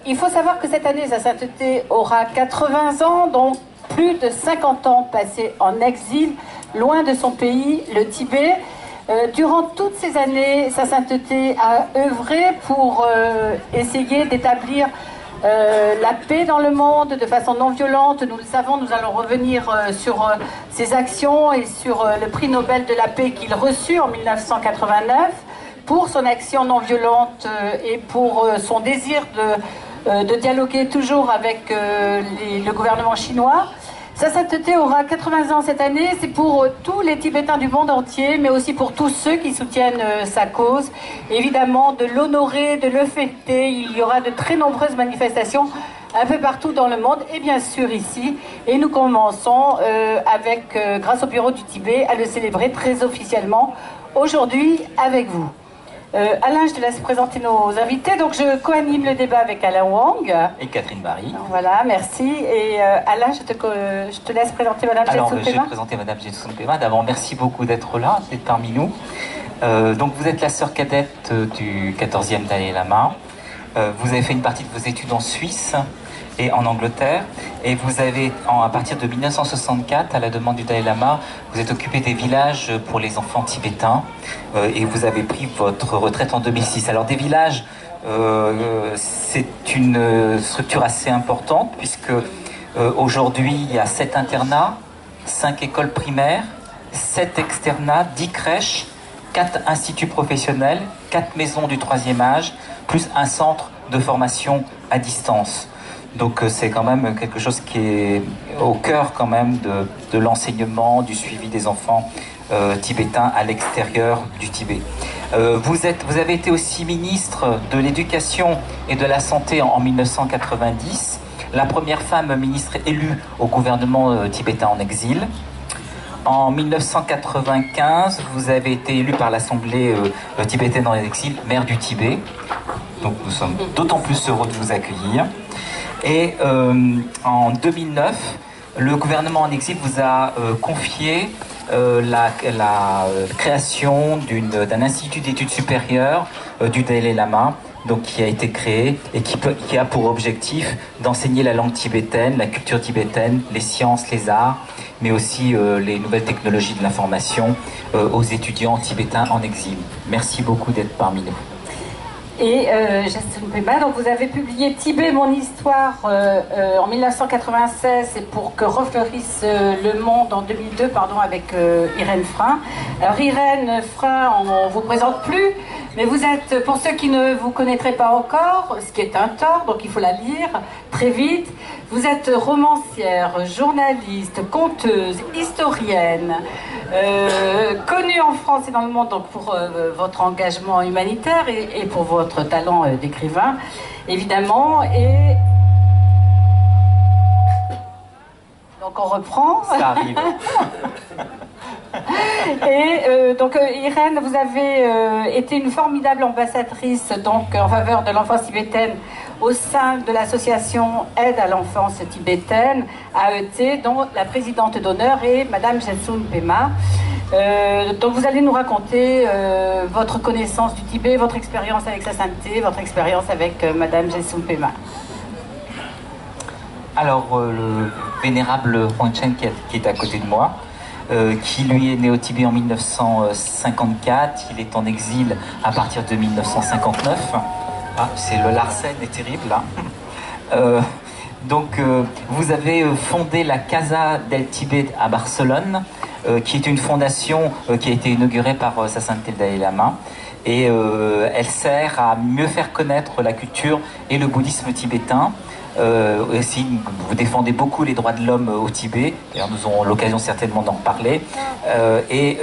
Il faut savoir que cette année, sa sainteté aura 80 ans, donc plus de 50 ans passés en exil, loin de son pays, le Tibet. Durant toutes ces années, sa sainteté a œuvré pour essayer d'établir la paix dans le monde de façon non violente. Nous le savons, nous allons revenir sur ses actions et sur le prix Nobel de la paix qu'il reçut en 1989 pour son action non violente et pour son désir de dialoguer toujours avec le gouvernement chinois. Sa sainteté aura 80 ans cette année, c'est pour tous les Tibétains du monde entier, mais aussi pour tous ceux qui soutiennent sa cause. Évidemment, de l'honorer, de le fêter, il y aura de très nombreuses manifestations un peu partout dans le monde, et bien sûr ici. Et nous commençons grâce au Bureau du Tibet, à le célébrer très officiellement aujourd'hui avec vous. Alain, je te laisse présenter nos invités. Donc, je co-anime le débat avec Alain Wang. Et Catherine Barry. Voilà, merci. Et Alain, je te laisse présenter Madame Jetsun Pema. Alors, je vais présenter Madame Jetsun Pema. D'abord, merci beaucoup d'être là, d'être parmi nous. Donc, vous êtes la sœur cadette du 14e Dalai Lama. Vous avez fait une partie de vos études en Suisse et en Angleterre. Et vous avez, à partir de 1964, à la demande du Dalai Lama, vous êtes occupé des villages pour les enfants tibétains et vous avez pris votre retraite en 2006. Alors des villages, c'est une structure assez importante puisque aujourd'hui il y a 7 internats, 5 écoles primaires, 7 externats, 10 crèches, 4 instituts professionnels, 4 maisons du 3e âge, plus un centre de formation à distance. Donc c'est quand même quelque chose qui est au cœur quand même de l'enseignement, du suivi des enfants tibétains à l'extérieur du Tibet. Vous avez été aussi ministre de l'Éducation et de la Santé en 1990, la première femme ministre élue au gouvernement tibétain en exil. En 1995, vous avez été élu par l'Assemblée tibétaine en exil, maire du Tibet. Donc nous sommes d'autant plus heureux de vous accueillir. Et en 2009, le gouvernement en exil vous a confié la création d'un institut d'études supérieures du Dalai Lama, donc qui a été créé et qui a pour objectif d'enseigner la langue tibétaine, la culture tibétaine, les sciences, les arts, mais aussi les nouvelles technologies de l'information aux étudiants tibétains en exil. Merci beaucoup d'être parmi nous. Et Jetsun Pema, donc vous avez publié Tibet, mon histoire en 1996 et pour que refleurisse le monde en 2002, avec Irène Frein. Alors Irène Frein, on ne vous présente plus, mais vous êtes, pour ceux qui ne vous connaîtraient pas encore, ce qui est un tort, donc il faut la lire très vite, vous êtes romancière, journaliste, conteuse, historienne, connue en France et dans le monde donc pour votre engagement humanitaire et pour votre talent d'écrivain, évidemment. Et donc on reprend. Ça arrive. Et donc Irène, vous avez été une formidable ambassadrice donc en faveur de l'enfance tibétaine au sein de l'association Aide à l'enfance tibétaine, AET, dont la présidente d'honneur est Madame Jetsun Pema. Donc vous allez nous raconter votre connaissance du Tibet, votre expérience avec sa sainteté, votre expérience avec Madame Jetsun Pema. Alors le vénérable Huang Chen qui est à côté de moi, qui lui est né au Tibet en 1954, il est en exil à partir de 1959. Ah, c'est le Larsen est terrible là. Donc vous avez fondé la Casa del Tibet à Barcelone, qui est une fondation qui a été inaugurée par Sa Sainteté le Dalai Lama. Et elle sert à mieux faire connaître la culture et le bouddhisme tibétain. Aussi, vous défendez beaucoup les droits de l'homme au Tibet, d'ailleurs nous aurons l'occasion certainement d'en reparler, et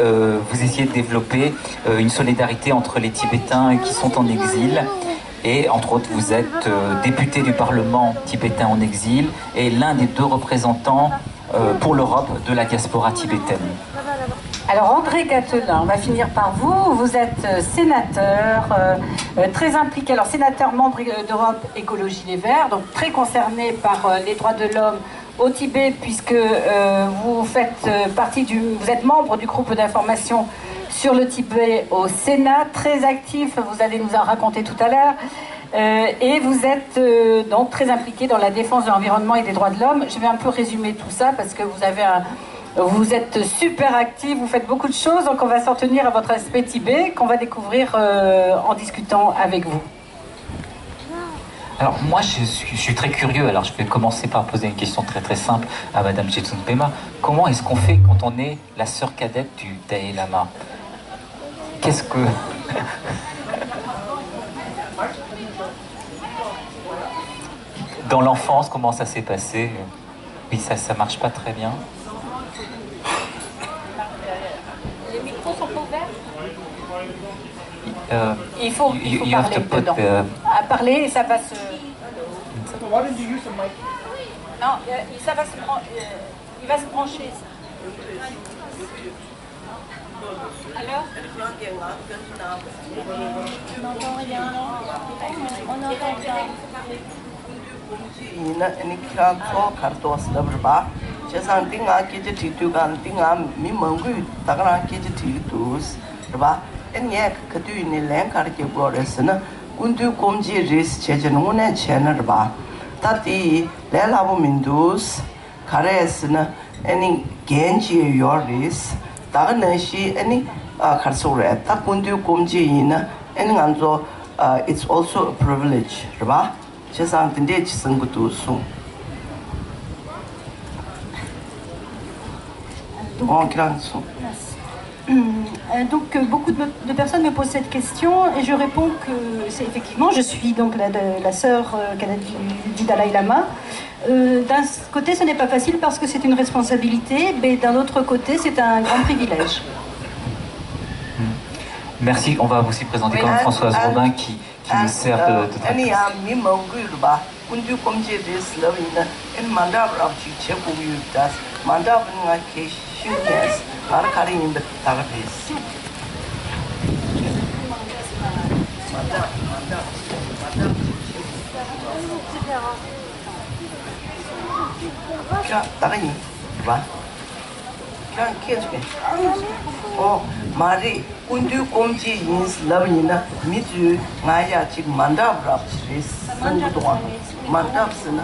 vous essayez de développer une solidarité entre les Tibétains qui sont en exil, et entre autres vous êtes député du Parlement tibétain en exil et l'un des 2 représentants pour l'Europe de la diaspora tibétaine. Alors André Gatelin, on va finir par vous. Vous êtes sénateur, très impliqué, alors sénateur membre d'Europe Écologie Les Verts, donc très concerné par les droits de l'homme au Tibet, puisque vous faites vous êtes membre du groupe d'information sur le Tibet au Sénat, très actif, vous allez nous en raconter tout à l'heure. Et vous êtes donc très impliqué dans la défense de l'environnement et des droits de l'homme. Je vais un peu résumer tout ça parce que vous êtes super actif, vous faites beaucoup de choses, donc on va s'en tenir à votre aspect Tibet qu'on va découvrir en discutant avec vous. Alors moi je suis très curieux, alors je vais commencer par poser une question très très simple à Madame Jetsun Pema. Comment est-ce qu'on fait quand on est la sœur cadette du Dalai Lama? Qu'est-ce que... Dans l'enfance, comment ça s'est passé? Oui, ça marche pas très bien. Les micros sont ouverts. Il faut parler dedans. À parler et ça va se... Non, ça va il va se brancher. Alors? On n'entend rien. On n'entend rien. Ini kira so kartos labrba chesan tinga keje titugan tinga mi mangu tagana keje titus rba enye katu ni len kar ke boresna kundu komji ris cheje nune chena rba tati lelabo mindus karesna eni genji yoris tagana shi eni karsore ta kundu komji ina eni nganzo it's also a privilege rba Donc beaucoup de personnes me posent cette question et je réponds que c'est effectivement, je suis donc la sœur cadette du Dalai Lama. D'un côté, ce n'est pas facile parce que c'est une responsabilité, mais d'un autre côté, c'est un grand privilège. Merci, on va aussi présenter comme Françoise Robin qui nous sert de traductrice. Oh, Mari, kundu komji ins lavina, mitu ngaya chik mandab rapchis, mandab sina.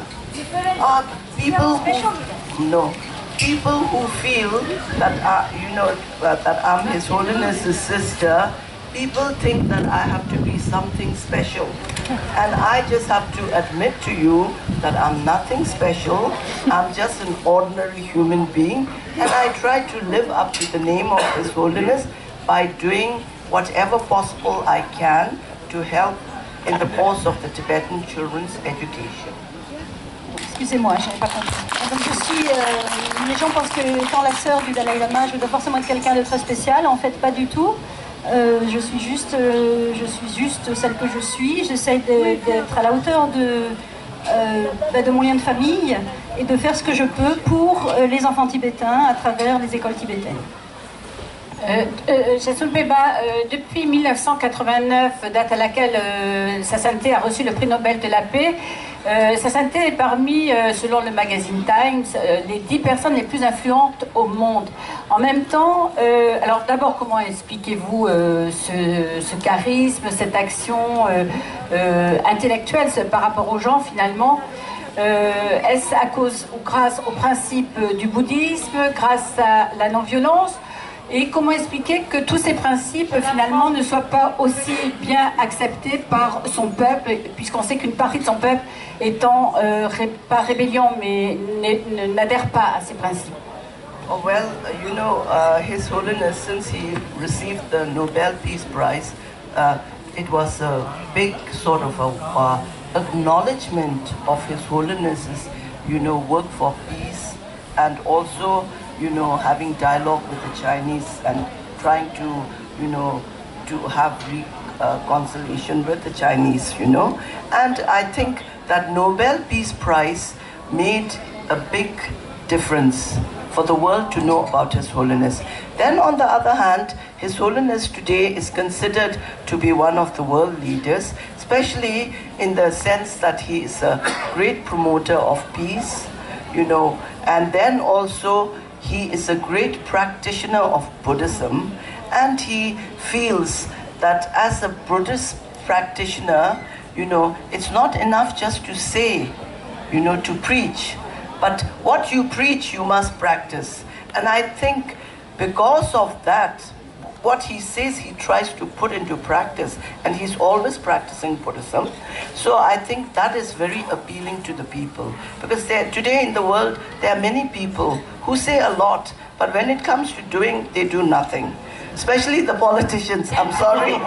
People who feel that that I'm His Holiness's sister. People think that I have to be something special. And I just have to admit to you that I'm nothing special. I'm just an ordinary human being. And I try to live up to the name of His Holiness by doing whatever possible I can to help in the cause of the Tibetan children's education. Excusez-moi, je n'avais pas compris. Donc les gens pensent que étant la sœur du Dalai Lama, je dois forcément être quelqu'un de très spécial. En fait, pas du tout. Je suis juste celle que je suis. J'essaie d'être à la hauteur de mon lien de famille et de faire ce que je peux pour les enfants tibétains à travers les écoles tibétaines. Jetsun Pema, depuis 1989, date à laquelle Sa Sainteté a reçu le prix Nobel de la paix, Sa Sainteté est parmi, selon le magazine Times, les 10 personnes les plus influentes au monde. En même temps, alors d'abord, comment expliquez-vous ce charisme, cette action intellectuelle par rapport aux gens finalement? Est-ce à cause ou grâce au principe du bouddhisme, grâce à la non-violence? Et comment expliquer que tous ces principes, finalement, ne soient pas aussi bien acceptés par son peuple, puisqu'on sait qu'une partie de son peuple, étant pas rébellion, mais n'adhère pas à ces principes? Oh, well, His Holiness, since he received the Nobel Peace Prize, it was a big sort of acknowledgement of His Holiness's, work for peace, and also having dialogue with the Chinese and trying to, to have reconciliation with the Chinese, And I think that Nobel Peace Prize made a big difference for the world to know about His Holiness. Then on the other hand, His Holiness today is considered to be one of the world leaders, especially in the sense that he is a great promoter of peace, and then also he is a great practitioner of Buddhism, and he feels that as a Buddhist practitioner, you know, it's not enough just to say, you know, to preach. But what you preach, you must practice. And I think because of that, what he says he tries to put into practice, and he's always practicing Buddhism. So I think that is very appealing to the people, because today in the world there are many people who say a lot, but when it comes to doing, they do nothing. Especially the politicians, I'm sorry.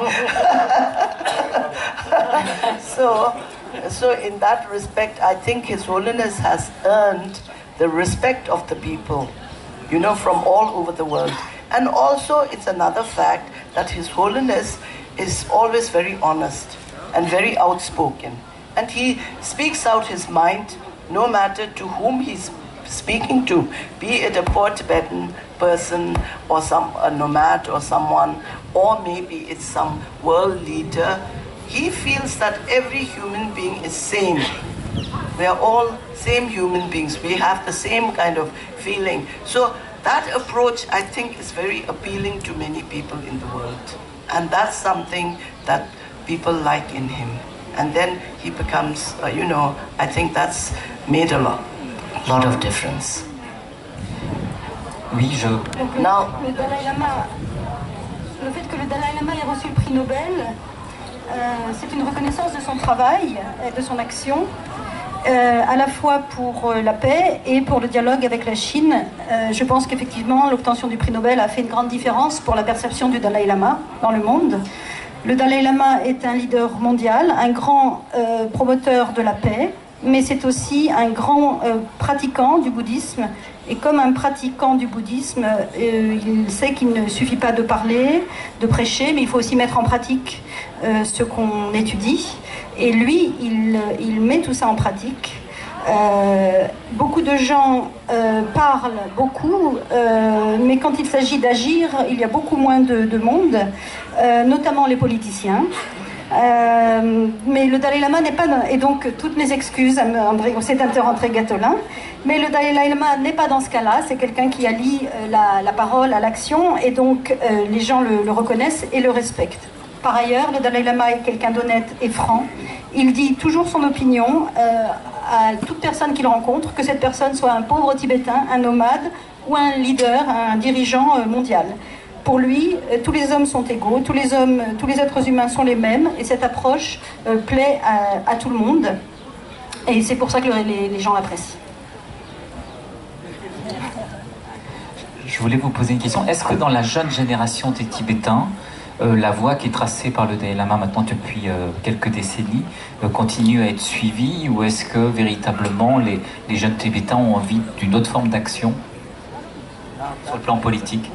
So in that respect, I think His Holiness has earned the respect of the people, you know, from all over the world. And also, it's another fact that His Holiness is always very honest and very outspoken. And he speaks out his mind, no matter to whom he's speaking to, be it a poor Tibetan person or a nomad or someone, or maybe it's some world leader. He feels that every human being is same. We are all same human beings. We have the same kind of feeling. So that approach, I think, is very appealing to many people in the world. And that's something that people like in him. And then he becomes, you know, I think that's made a lot of difference. Oui, Now, le Dalai Lama, le fait que le Dalai Lama ait reçu le prix Nobel, c'est une reconnaissance de son travail et de son action, à la fois pour la paix et pour le dialogue avec la Chine. Je pense qu'effectivement, l'obtention du prix Nobel a fait une grande différence pour la perception du Dalai Lama dans le monde. Le Dalai Lama est un leader mondial, un grand promoteur de la paix, mais c'est aussi un grand pratiquant du bouddhisme. Et comme un pratiquant du bouddhisme, il sait qu'il ne suffit pas de parler, de prêcher, mais il faut aussi mettre en pratique ce qu'on étudie. Et lui, il met tout ça en pratique. Beaucoup de gens parlent beaucoup, mais quand il s'agit d'agir, il y a beaucoup moins de monde, notamment les politiciens. Mais le Dalai Lama n'est pas... Et donc, toutes mes excuses, André, c'est André Gatolin, mais le Dalai Lama n'est pas dans ce cas-là. C'est quelqu'un qui allie la parole à l'action, et donc les gens le reconnaissent et le respectent. Par ailleurs, le Dalai Lama est quelqu'un d'honnête et franc. Il dit toujours son opinion à toute personne qu'il rencontre, que cette personne soit un pauvre Tibétain, un nomade ou un leader, un dirigeant mondial. Pour lui, tous les hommes sont égaux, tous les êtres humains sont les mêmes, et cette approche plaît à tout le monde. Et c'est pour ça que les gens l'apprécient. Je voulais vous poser une question. Est-ce que dans la jeune génération des Tibétains, la voie qui est tracée par le Dalai Lama maintenant depuis quelques décennies continue à être suivie, ou est-ce que véritablement les jeunes Tibétains ont envie d'une autre forme d'action sur le plan politique?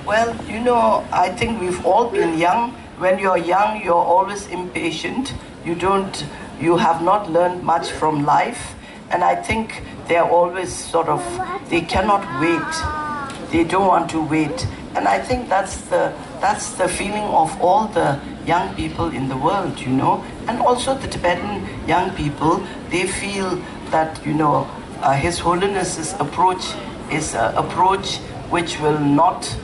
Well, you know, I think we've all been young. When you're young, you're always impatient. You have not learned much from life. And I think they're always sort of, they cannot wait. They don't want to wait. And I think that's the feeling of all the young people in the world, you know. And also the Tibetan young people, they feel that, you know, His Holiness's approach is an approach which will not,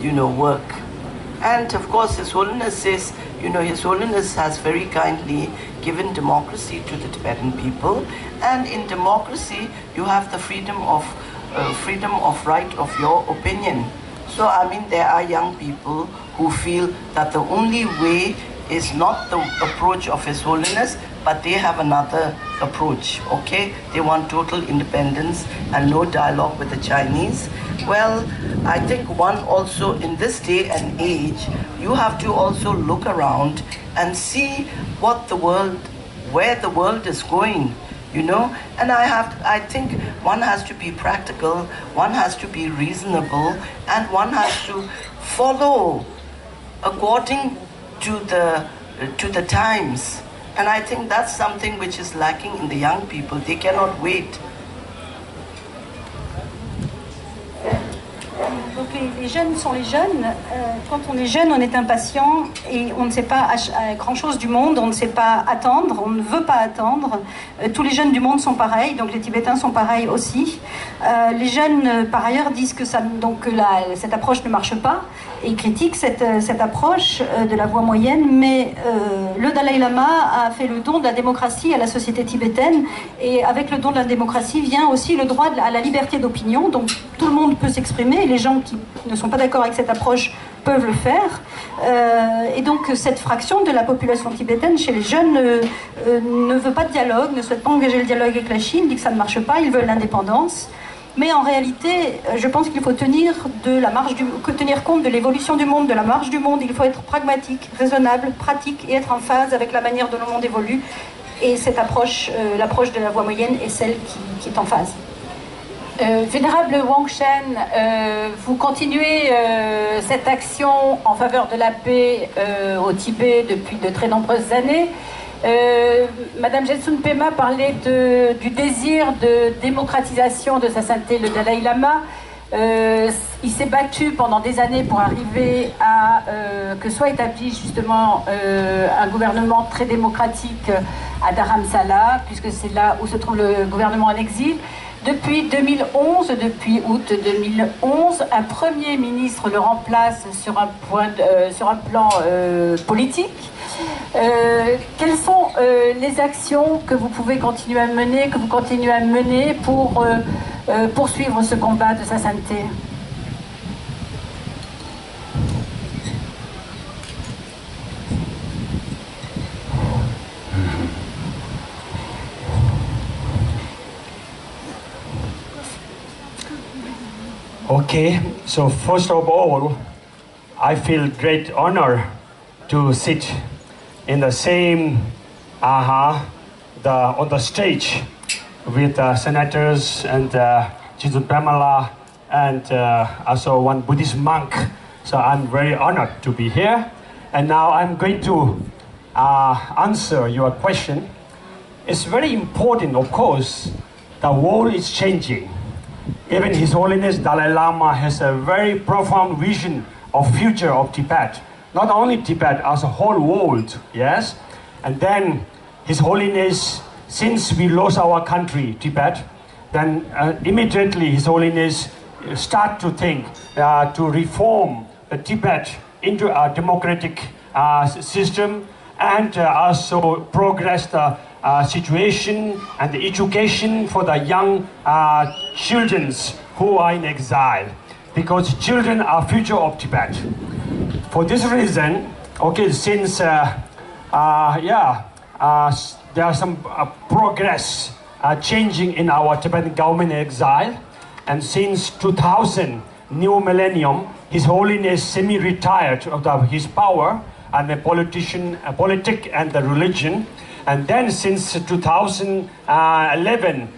you know, work. And of course, His Holiness says, you know, His Holiness has very kindly given democracy to the Tibetan people, and in democracy you have the freedom of right of your opinion. So I mean, there are young people who feel that the only way is not the approach of His Holiness, but they have another approach, okay? They want total independence and no dialogue with the Chinese. Well, I think one also in this day and age, you have to also look around and see what the world, where the world is going, you know? And I think one has to be practical, one has to be reasonable, and one has to follow according to the times. And I think that's something which is lacking in the young people. They cannot wait. Donc les jeunes sont les jeunes. Quand on est jeune, on est impatient et on ne sait pas grand-chose du monde, on ne sait pas attendre, on ne veut pas attendre. Tous les jeunes du monde sont pareils, donc les Tibétains sont pareils aussi. Les jeunes, par ailleurs, disent que cette approche ne marche pas et critiquent cette approche de la voie moyenne, mais le Dalai Lama a fait le don de la démocratie à la société tibétaine, et avec le don de la démocratie vient aussi le droit à la liberté d'opinion, donc tout le monde peut s'exprimer, et les gens qui ne sont pas d'accord avec cette approche peuvent le faire. Et donc cette fraction de la population tibétaine chez les jeunes ne veut pas de dialogue, ne souhaite pas engager le dialogue avec la Chine, dit que ça ne marche pas, ils veulent l'indépendance. Mais en réalité, je pense qu'il faut tenir compte de l'évolution du monde, de la marche du monde. Il faut être pragmatique, raisonnable, pratique et être en phase avec la manière dont le monde évolue. Et cette approche, l'approche de la voie moyenne, est celle qui est en phase. Vénérable Wang Shen, vous continuez cette action en faveur de la paix au Tibet depuis de très nombreuses années. Madame Jetsun Pema parlait du désir de démocratisation de Sa Sainteté le Dalai Lama. Il s'est battu pendant des années pour arriver à que soit établi justement un gouvernement très démocratique à Dharamsala, puisque c'est là où se trouve le gouvernement en exil. Depuis 2011, depuis août 2011, un Premier ministre le remplace sur un plan politique. Quelles sont les actions que vous pouvez continuer à mener, que vous continuez à mener pour poursuivre ce combat de Sa Sainteté? Okay, so first of all, I feel great honor to sit in the same on the stage with senators and Jetsun Pema and also one Buddhist monk. So I'm very honored to be here. And now I'm going to answer your question. It's very important, of course. The world is changing. Even His Holiness Dalai Lama has a very profound vision of future of Tibet. Not only Tibet, as a whole world, yes? And then His Holiness, since we lost our country, Tibet, then immediately His Holiness start to think to reform the Tibet into a democratic system and also progress the situation and the education for the young children who are in exile, because children are future of Tibet. For this reason, okay, since there are some progress changing in our Tibetan government in exile, and since 2000, new millennium, His Holiness semi-retired of his power and the politic and the religion. And then since 2011,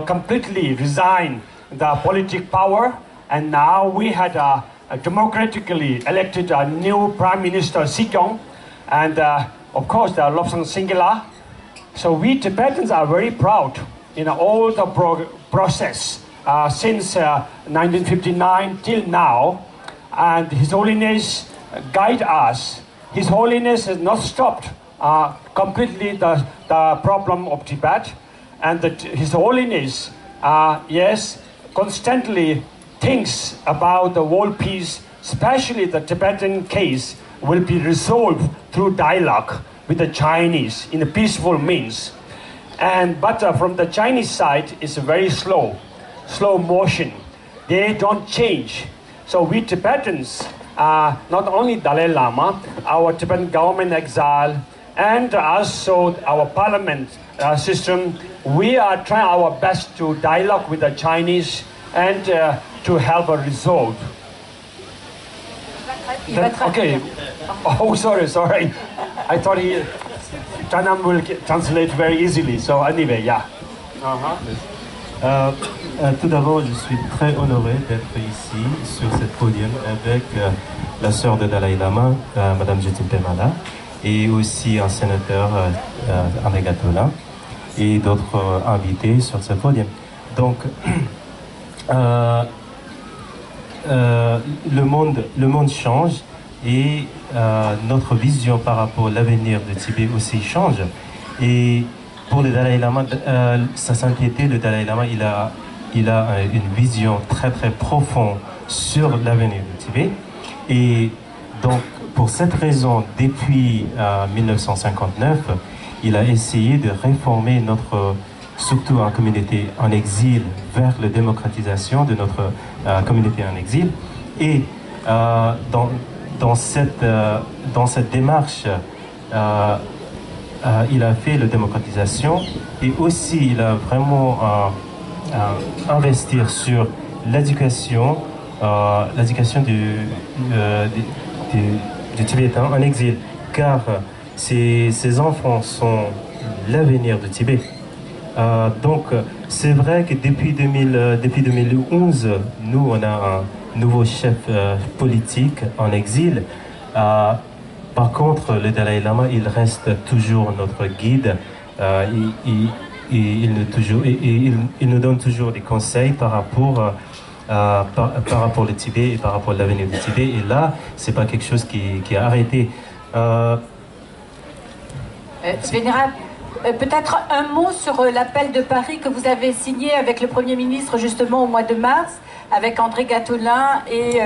completely resigned the political power. And now we had a democratically elected a new Prime Minister, Sikong, and of course the Lobsang Singala. So we Tibetans are very proud in all the process since 1959 till now. And His Holiness guide us. His Holiness has not stopped completely the problem of Tibet, and that His Holiness, yes, constantly thinks about the world peace, especially the Tibetan case, will be resolved through dialogue with the Chinese in a peaceful means. But from the Chinese side, it's very slow motion. They don't change. So we Tibetans, not only Dalai Lama, our Tibetan government exile, and also our parliament system, we are trying our best to dialogue with the Chinese and to help a result. Okay. Oh, sorry. I thought Chanam will translate very easily. So anyway, yeah. Tout d'abord, je suis très honoré d'être ici sur cette podium avec la sœur de Dalai Lama, Madame Jetsun Pema, et aussi un sénateur, Amegatola, et d'autres invités sur ce podium. Donc, le monde change et notre vision par rapport à l'avenir du Tibet aussi change. Et pour le Dalai Lama, sa sainteté, le Dalai Lama, il a une vision très très profonde sur l'avenir du Tibet. Et donc, pour cette raison, depuis 1959, il a essayé de réformer surtout en communauté en exil, vers la démocratisation de notre communauté en exil. Et dans cette démarche, il a fait la démocratisation et aussi il a vraiment investi sur l'éducation du Tibétain en exil, car ces enfants sont l'avenir du Tibet. Donc c'est vrai que depuis 2011, nous on a un nouveau chef politique en exil. Par contre, le Dalai Lama, il reste toujours notre guide. Il nous donne toujours des conseils par rapport au Tibet et par rapport à l'avenir du Tibet. Et là, c'est pas quelque chose qui a arrêté. Vénérable, peut-être un mot sur l'appel de Paris que vous avez signé avec le Premier ministre justement au mois de mars, avec André Gattolin, et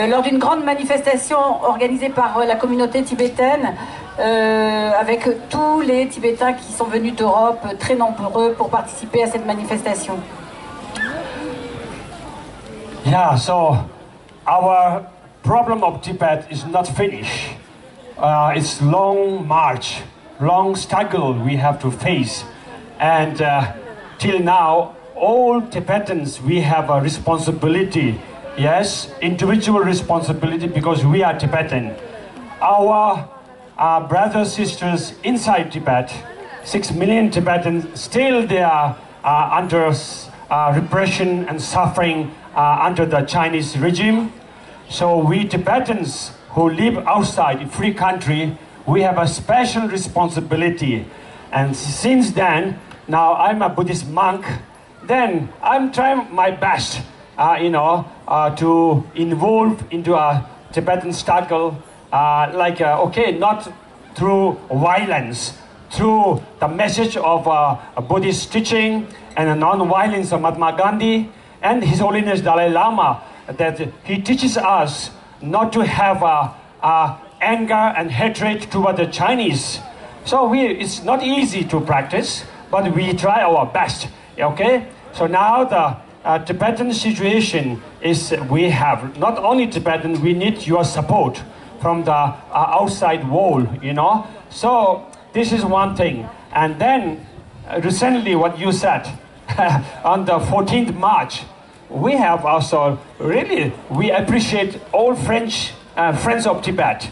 lors d'une grande manifestation organisée par la communauté tibétaine, avec tous les Tibétains qui sont venus d'Europe, très nombreux, pour participer à cette manifestation. Yeah, so our problem of Tibet is not finished. It's long march, long struggle we have to face. And till now, all Tibetans, we have a responsibility, yes, individual responsibility, because we are Tibetan. Our brothers, sisters inside Tibet, 6 million Tibetans, still they are under repression and suffering under the Chinese regime. So we Tibetans who live outside a free country, we have a special responsibility. And since then, now I'm a Buddhist monk, then I'm trying my best, to involve into a Tibetan struggle, not through violence, through the message of a Buddhist teaching and the non-violence of Mahatma Gandhi and His Holiness Dalai Lama, that he teaches us not to have anger and hatred toward the Chinese. So it's not easy to practice, but we try our best, okay? So now the Tibetan situation is, we have not only Tibetan, we need your support from the outside world, So this is one thing. And then recently what you said, on the 14th March, we have also really, we appreciate all friends of Tibet.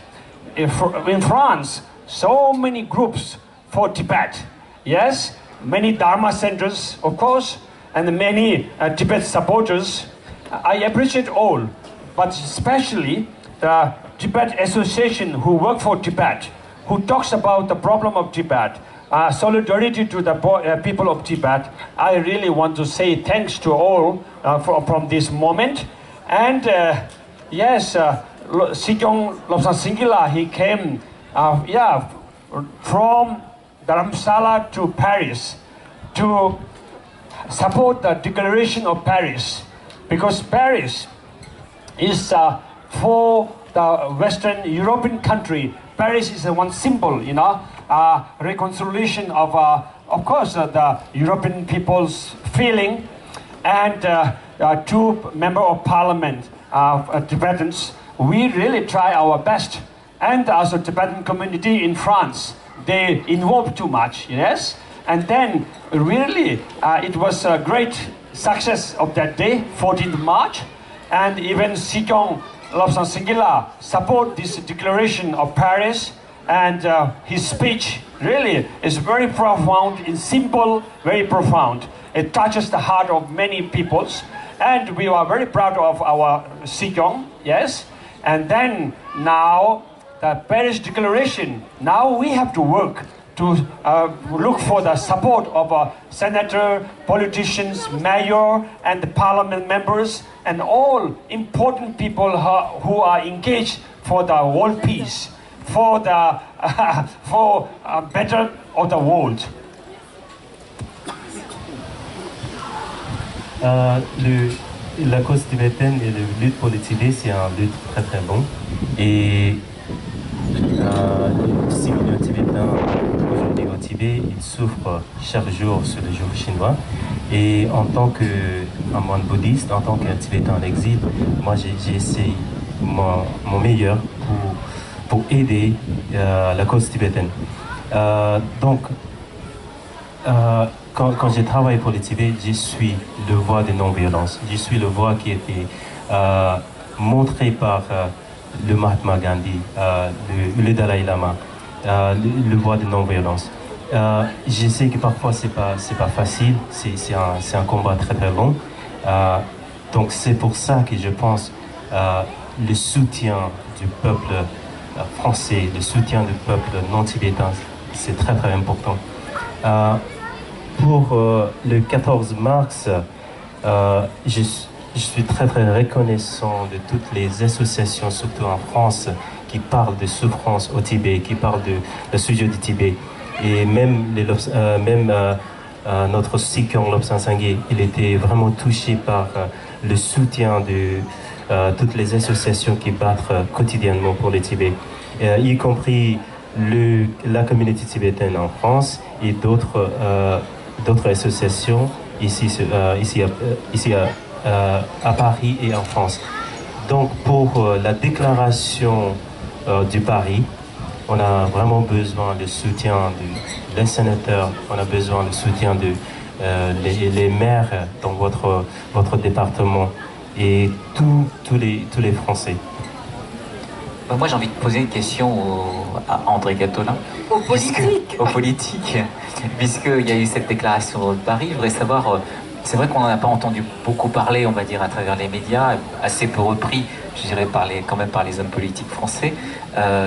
In France, so many groups for Tibet. Yes, many Dharma centers, of course, and many Tibet supporters. I appreciate all, but especially the Tibet Association who work for Tibet, who talks about the problem of Tibet, solidarity to the people of Tibet. I really want to say thanks to all from this moment. And yes, Sikyong Lobsang Singila, he came from Dharamsala to Paris to support the Declaration of Paris, because Paris is for the Western European country. Paris is one symbol, reconciliation of course, the European people's feeling, and two members of parliament, Tibetans. We really try our best, and also Tibetan community in France, they involved too much, yes? And then really it was a great success of that day, 14th March, and even Sikyong Lobsang Singila support this Declaration of Paris, and his speech really is very profound, it's simple, very profound. It touches the heart of many peoples, and we are very proud of our Sikyong, yes? And then now, the Paris Declaration, now we have to work to look for the support of senator, politicians, mayor, and the parliament members, and all important people who are engaged for the world peace, for the for better of the world. La cause tibétaine et la lutte pour le Tibet, c'est un lutte très très bon. Et 6 millions de Tibétains aujourd'hui au Tibet, ils souffrent chaque jour sur le jour chinois. Et en tant qu'un moine bouddhiste, en tant qu'un Tibétain en exil, moi j'ai essayé mon meilleur pour aider la cause tibétaine. Quand j'ai travaillé pour le Tibet, je suis le voix de non-violence. Je suis le voix qui a été montré par le Mahatma Gandhi, le Dalai Lama, le voix de non-violence. Je sais que parfois c'est pas facile, c'est un combat très très long. Donc c'est pour ça que je pense le soutien du peuple français, le soutien du peuple non-tibétain, c'est très très important. Pour le 14 mars, je suis très très reconnaissant de toutes les associations, surtout en France, qui parlent de souffrance au Tibet, qui parlent de sujet du Tibet. Et même, notre Sikh Lobsang Sangye, il était vraiment touché par le soutien de toutes les associations qui battent quotidiennement pour le Tibet, y compris la communauté tibétaine en France et d'autres associations ici à Paris et en France. Donc pour la déclaration du Paris, on a vraiment besoin du soutien des sénateurs, on a besoin du soutien les maires dans votre département et tous les Français. Moi, j'ai envie de poser une question à André Gattolin. Aux politiques. Aux politiques. Puisqu'il y a eu cette déclaration de Paris, je voudrais savoir, c'est vrai qu'on n'en a pas entendu beaucoup parler, on va dire, à travers les médias, assez peu repris, je dirais, quand même par les hommes politiques français.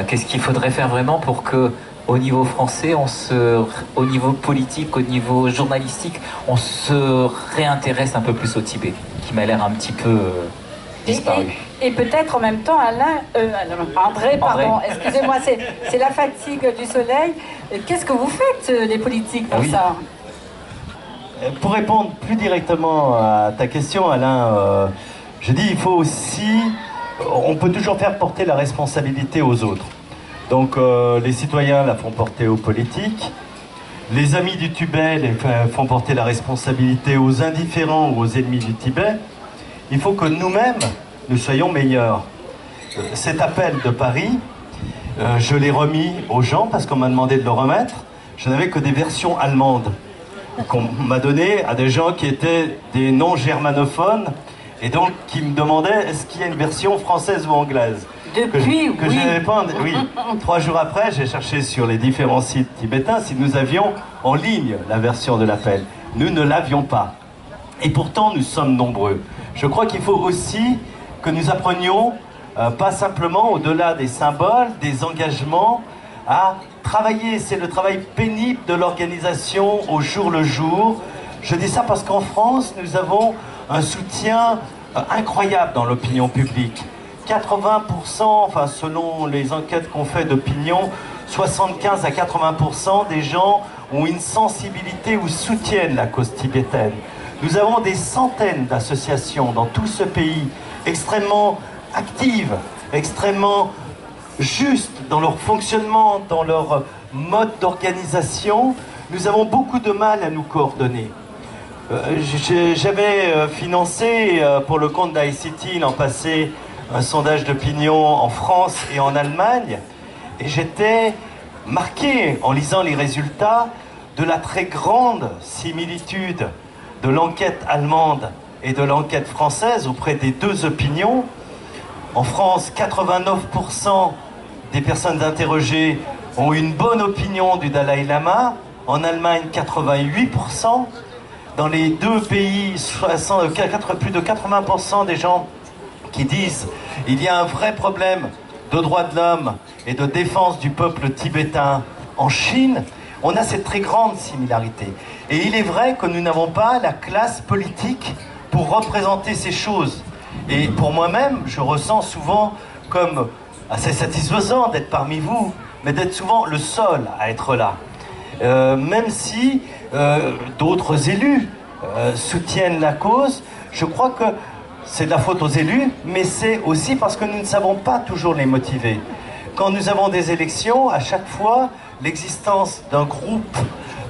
Qu'est-ce qu'il faudrait faire vraiment pour que, au niveau français, au niveau politique, au niveau journalistique, on se réintéresse un peu plus au Tibet, qui m'a l'air un petit peu disparu. Et peut-être en même temps, André, pardon, excusez-moi, c'est la fatigue du soleil. Qu'est-ce que vous faites, les politiques, pour ça? Pour répondre plus directement à ta question, Alain, je dis il faut aussi, on peut toujours faire porter la responsabilité aux autres. Donc les citoyens la font porter aux politiques, les amis du Tibet font porter la responsabilité aux indifférents ou aux ennemis du Tibet. Il faut que nous-mêmes, nous soyons meilleurs. Cet appel de Paris, je l'ai remis aux gens parce qu'on m'a demandé de le remettre. Je n'avais que des versions allemandes qu'on m'a données à des gens qui étaient des non-germanophones et donc qui me demandaient est-ce qu'il y a une version française ou anglaise. Depuis, que je n'avais pas. Oui. 3 jours après, j'ai cherché sur les différents sites tibétains si nous avions en ligne la version de l'appel. Nous ne l'avions pas. Et pourtant, nous sommes nombreux. Je crois qu'il faut aussi que nous apprenions, pas simplement au-delà des symboles, des engagements, à travailler. C'est le travail pénible de l'organisation au jour le jour. Je dis ça parce qu'en France, nous avons un soutien incroyable dans l'opinion publique. 80%, enfin selon les enquêtes qu'on fait d'opinion, 75 à 80% des gens ont une sensibilité ou soutiennent la cause tibétaine. Nous avons des centaines d'associations dans tout ce pays, extrêmement actives, extrêmement justes dans leur fonctionnement, dans leur mode d'organisation. Nous avons beaucoup de mal à nous coordonner. J'avais financé pour le compte d'ICT l'an passé un sondage d'opinion en France et en Allemagne, et j'étais marqué en lisant les résultats de la très grande similitude de l'enquête allemande et de l'enquête française auprès des deux opinions. En France, 89% des personnes interrogées ont une bonne opinion du Dalai Lama. En Allemagne, 88%. Dans les deux pays, plus de 80% des gens qui disent il y a un vrai problème de droits de l'homme et de défense du peuple tibétain en Chine. On a cette très grande similarité. Et il est vrai que nous n'avons pas la classe politique pour représenter ces choses. Et pour moi-même, je ressens souvent comme assez satisfaisant d'être parmi vous, mais d'être souvent le seul à être là. Même si d'autres élus soutiennent la cause, je crois que c'est de la faute aux élus, mais c'est aussi parce que nous ne savons pas toujours les motiver. Quand nous avons des élections, à chaque fois, l'existence d'un groupe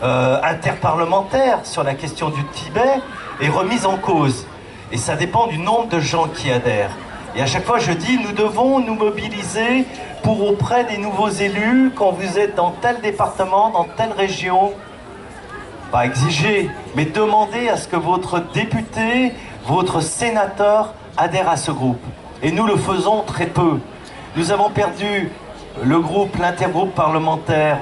interparlementaire sur la question du Tibet est remise en cause. Et ça dépend du nombre de gens qui adhèrent. Et à chaque fois, je dis, nous devons nous mobiliser pour auprès des nouveaux élus, quand vous êtes dans tel département, dans telle région, pas exiger, mais demander à ce que votre député, votre sénateur adhère à ce groupe. Et nous le faisons très peu. Nous avons perdu le groupe, l'intergroupe parlementaire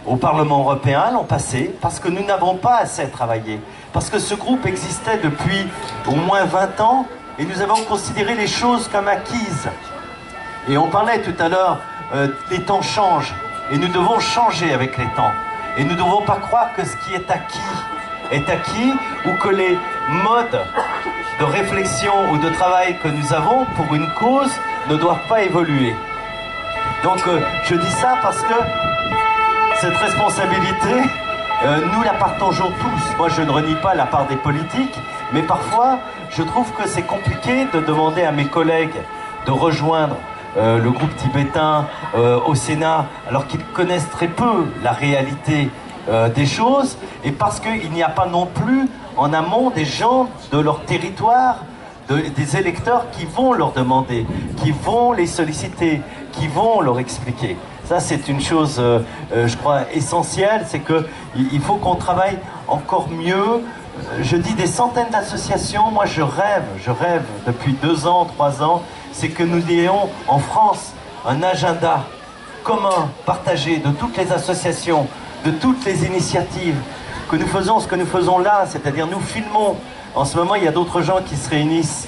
au Parlement européen l'an passé, parce que nous n'avons pas assez travaillé. Parce que ce groupe existait depuis au moins 20 ans, et nous avons considéré les choses comme acquises. Et on parlait tout à l'heure, les temps changent, et nous devons changer avec les temps. Et nous ne devons pas croire que ce qui est acquis, ou que les modes de réflexion ou de travail que nous avons pour une cause ne doivent pas évoluer. Donc je dis ça parce que cette responsabilité, nous la partageons tous. Moi je ne renie pas la part des politiques, mais parfois je trouve que c'est compliqué de demander à mes collègues de rejoindre le groupe tibétain au Sénat, alors qu'ils connaissent très peu la réalité des choses, et parce qu'il n'y a pas non plus en amont des gens de leur territoire, des électeurs qui vont leur demander, qui vont les solliciter, qui vont leur expliquer. Ça, c'est une chose, je crois, essentielle, c'est qu'il faut qu'on travaille encore mieux. Je dis des centaines d'associations, moi je rêve depuis 2 ans, 3 ans, c'est que nous ayons en France un agenda commun, partagé de toutes les associations, de toutes les initiatives, que nous faisons ce que nous faisons là, c'est-à-dire nous filmons. En ce moment, il y a d'autres gens qui se réunissent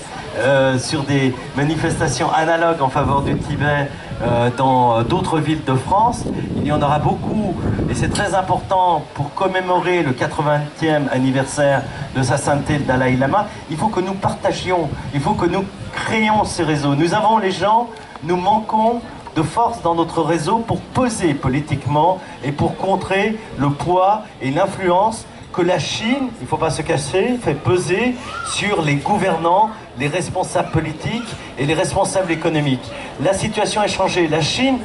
sur des manifestations analogues en faveur du Tibet dans d'autres villes de France. Il y en aura beaucoup, et c'est très important pour commémorer le 80e anniversaire de sa sainteté, le Dalai Lama. Il faut que nous partagions, il faut que nous créons ces réseaux. Nous avons les gens, nous manquons de force dans notre réseau pour peser politiquement et pour contrer le poids et l'influence que la Chine, il ne faut pas se cacher, fait peser sur les gouvernants, les responsables politiques et les responsables économiques. La situation a changé. La Chine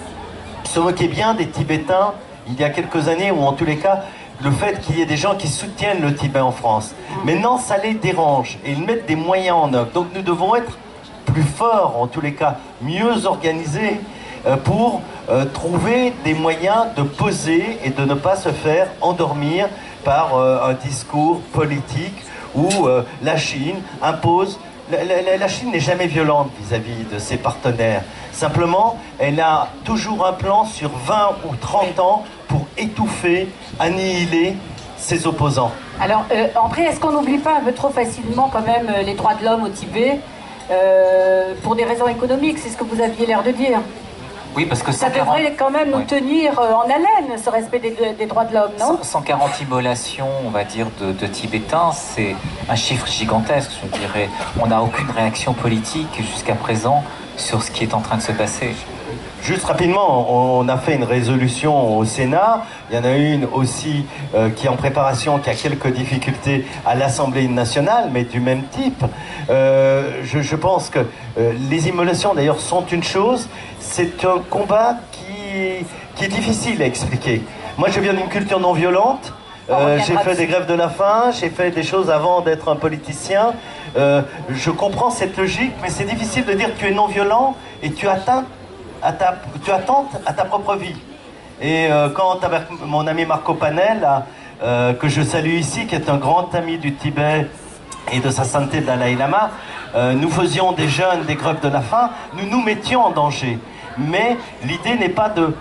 se moquait bien des Tibétains il y a quelques années, ou en tous les cas, le fait qu'il y ait des gens qui soutiennent le Tibet en France. Maintenant, ça les dérange et ils mettent des moyens en œuvre. Donc nous devons être plus forts, en tous les cas, mieux organisés, pour trouver des moyens de peser et de ne pas se faire endormir par un discours politique où la Chine impose. La Chine n'est jamais violente vis-à-vis de ses partenaires. Simplement, elle a toujours un plan sur 20 ou 30 ans pour étouffer, annihiler ses opposants. Alors, André, est-ce qu'on n'oublie pas un peu trop facilement quand même les droits de l'homme au Tibet pour des raisons économiques? C'est ce que vous aviez l'air de dire. Oui, parce que ça devrait quand même nous tenir en haleine, ce respect des droits de l'homme, non? 140 immolations, on va dire, de Tibétains, c'est un chiffre gigantesque, je dirais. On n'a aucune réaction politique jusqu'à présent sur ce qui est en train de se passer. Juste rapidement, on a fait une résolution au Sénat. Il y en a une aussi qui est en préparation, qui a quelques difficultés à l'Assemblée nationale, mais du même type. Je pense que les immolations, d'ailleurs, sont une chose. C'est un combat qui est difficile à expliquer. Moi, je viens d'une culture non violente. J'ai fait des grèves de la faim, j'ai fait des choses avant d'être un politicien. Je comprends cette logique, mais c'est difficile de dire que tu es non violent et tu attentes à ta propre vie. Et quand avec mon ami Marco Panel, que je salue ici, qui est un grand ami du Tibet et de sa sainteté Dalai Lama, nous faisions des jeûnes, des grèves de la faim, nous nous mettions en danger. Mais l'idée n'est pas de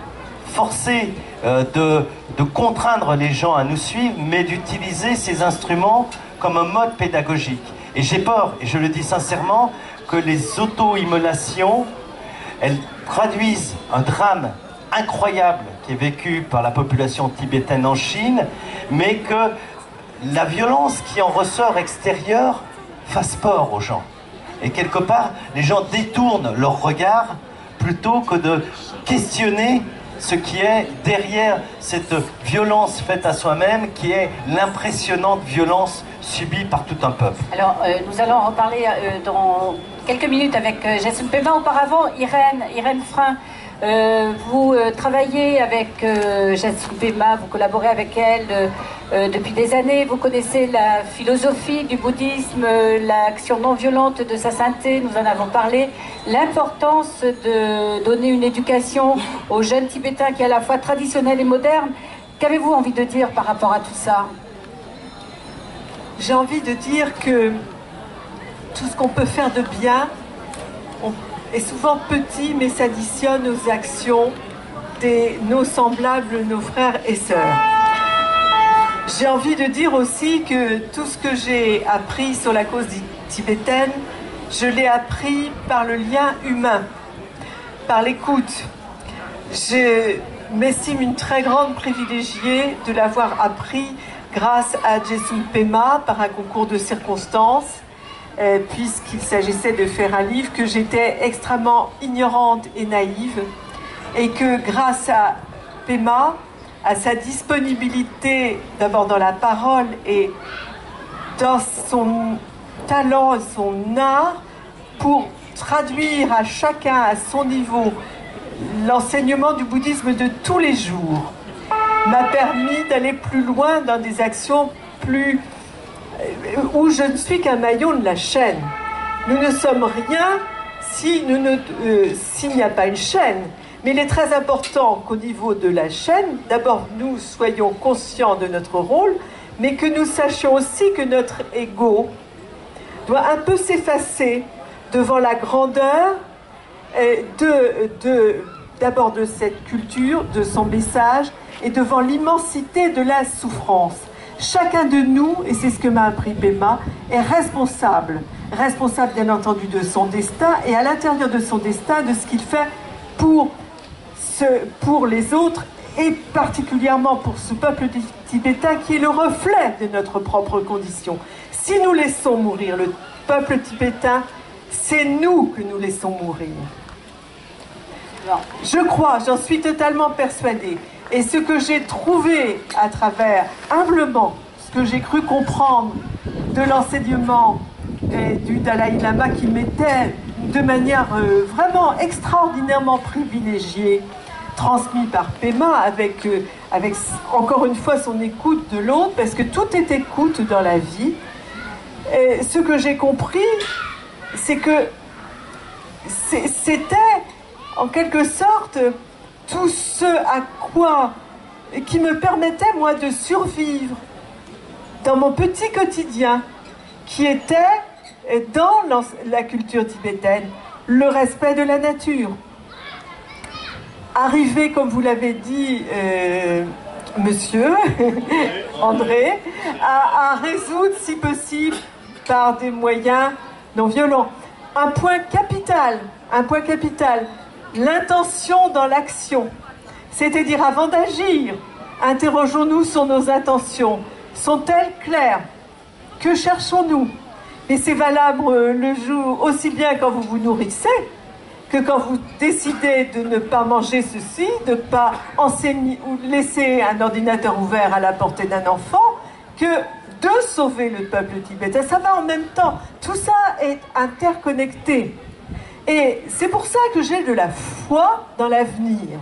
forcer, de contraindre les gens à nous suivre, mais d'utiliser ces instruments comme un mode pédagogique. Et j'ai peur, et je le dis sincèrement, que les auto-immolations, elles traduisent un drame incroyable qui est vécu par la population tibétaine en Chine, mais que la violence qui en ressort extérieure fasse peur aux gens. Et quelque part, les gens détournent leur regard plutôt que de questionner ce qui est derrière cette violence faite à soi-même, qui est l'impressionnante violence subie par tout un peuple. Alors, nous allons en reparler dans quelques minutes avec Jetsun Pema. Auparavant, Irène Frein, vous travaillez avec Jetsun Pema, vous collaborez avec elle depuis des années. Vous connaissez la philosophie du bouddhisme, l'action non violente de sa sainteté, nous en avons parlé. L'importance de donner une éducation aux jeunes Tibétains qui est à la fois traditionnelle et moderne. Qu'avez-vous envie de dire par rapport à tout ça? J'ai envie de dire que tout ce qu'on peut faire de bien est souvent petit, mais s'additionne aux actions de nos semblables, nos frères et sœurs. J'ai envie de dire aussi que tout ce que j'ai appris sur la cause tibétaine, je l'ai appris par le lien humain, par l'écoute. Je m'estime une très grande privilégiée de l'avoir appris grâce à Jetsun Pema par un concours de circonstances, puisqu'il s'agissait de faire un livre que j'étais extrêmement ignorante et naïve, et que grâce à Pema, à sa disponibilité d'abord dans la parole et dans son talent et son art pour traduire à chacun à son niveau l'enseignement du bouddhisme de tous les jours, m'a permis d'aller plus loin dans des actions plus où je ne suis qu'un maillon de la chaîne. Nous ne sommes rien s'il n'y a pas une chaîne. Mais il est très important qu'au niveau de la chaîne, d'abord nous soyons conscients de notre rôle, mais que nous sachions aussi que notre ego doit un peu s'effacer devant la grandeur d'abord de cette culture, de son message, et devant l'immensité de la souffrance. Chacun de nous, et c'est ce que m'a appris Pema, est responsable bien entendu de son destin, et à l'intérieur de son destin, de ce qu'il fait pour les autres, et particulièrement pour ce peuple tibétain qui est le reflet de notre propre condition. Si nous laissons mourir le peuple tibétain, c'est nous que nous laissons mourir. Je crois, j'en suis totalement persuadée. Et ce que j'ai trouvé à travers, humblement, ce que j'ai cru comprendre de l'enseignement du Dalai Lama, qui m'était de manière vraiment extraordinairement privilégiée, transmis par Pema, avec encore une fois son écoute de l'autre, parce que tout est écoute dans la vie. Et ce que j'ai compris, c'est que c'était en quelque sorte tout ce à quoi qui me permettait moi de survivre dans mon petit quotidien, qui était dans la culture tibétaine, le respect de la nature. Arriver, comme vous l'avez dit, monsieur André, à résoudre, si possible, par des moyens non violents. Un point capital, l'intention dans l'action. C'est-à-dire, avant d'agir, interrogeons-nous sur nos intentions. Sont-elles claires? Que cherchons-nous? Et c'est valable le jour aussi bien quand vous vous nourrissez que quand vous décidez de ne pas manger ceci, de ne pas enseigner ou laisser un ordinateur ouvert à la portée d'un enfant, que de sauver le peuple tibétain. Ça va en même temps. Tout ça est interconnecté. Et c'est pour ça que j'ai de la foi dans l'avenir.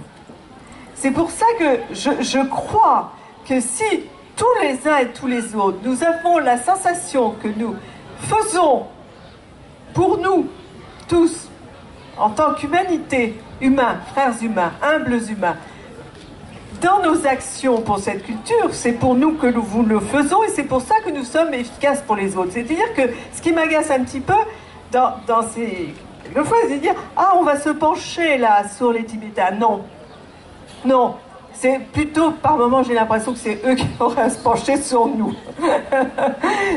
C'est pour ça que je crois que si tous les uns et tous les autres, nous avons la sensation que nous faisons pour nous tous, en tant qu'humanité, humains, frères humains, humbles humains, dans nos actions pour cette culture, c'est pour nous que nous le faisons, et c'est pour ça que nous sommes efficaces pour les autres. C'est-à-dire que ce qui m'agace un petit peu dans ces... Quelquefois, c'est de dire « Ah, on va se pencher là sur les Tibétains ». Non. Non. C'est plutôt, par moments, j'ai l'impression que c'est eux qui auraient à se pencher sur nous.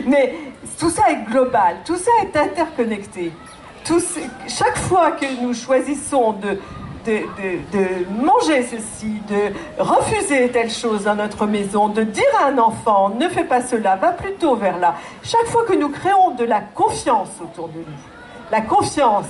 Mais tout ça est global, tout ça est interconnecté. Chaque fois que nous choisissons de manger ceci, de refuser telle chose dans notre maison, de dire à un enfant ne fais pas cela, va plutôt vers là. Chaque fois que nous créons de la confiance autour de nous, la confiance,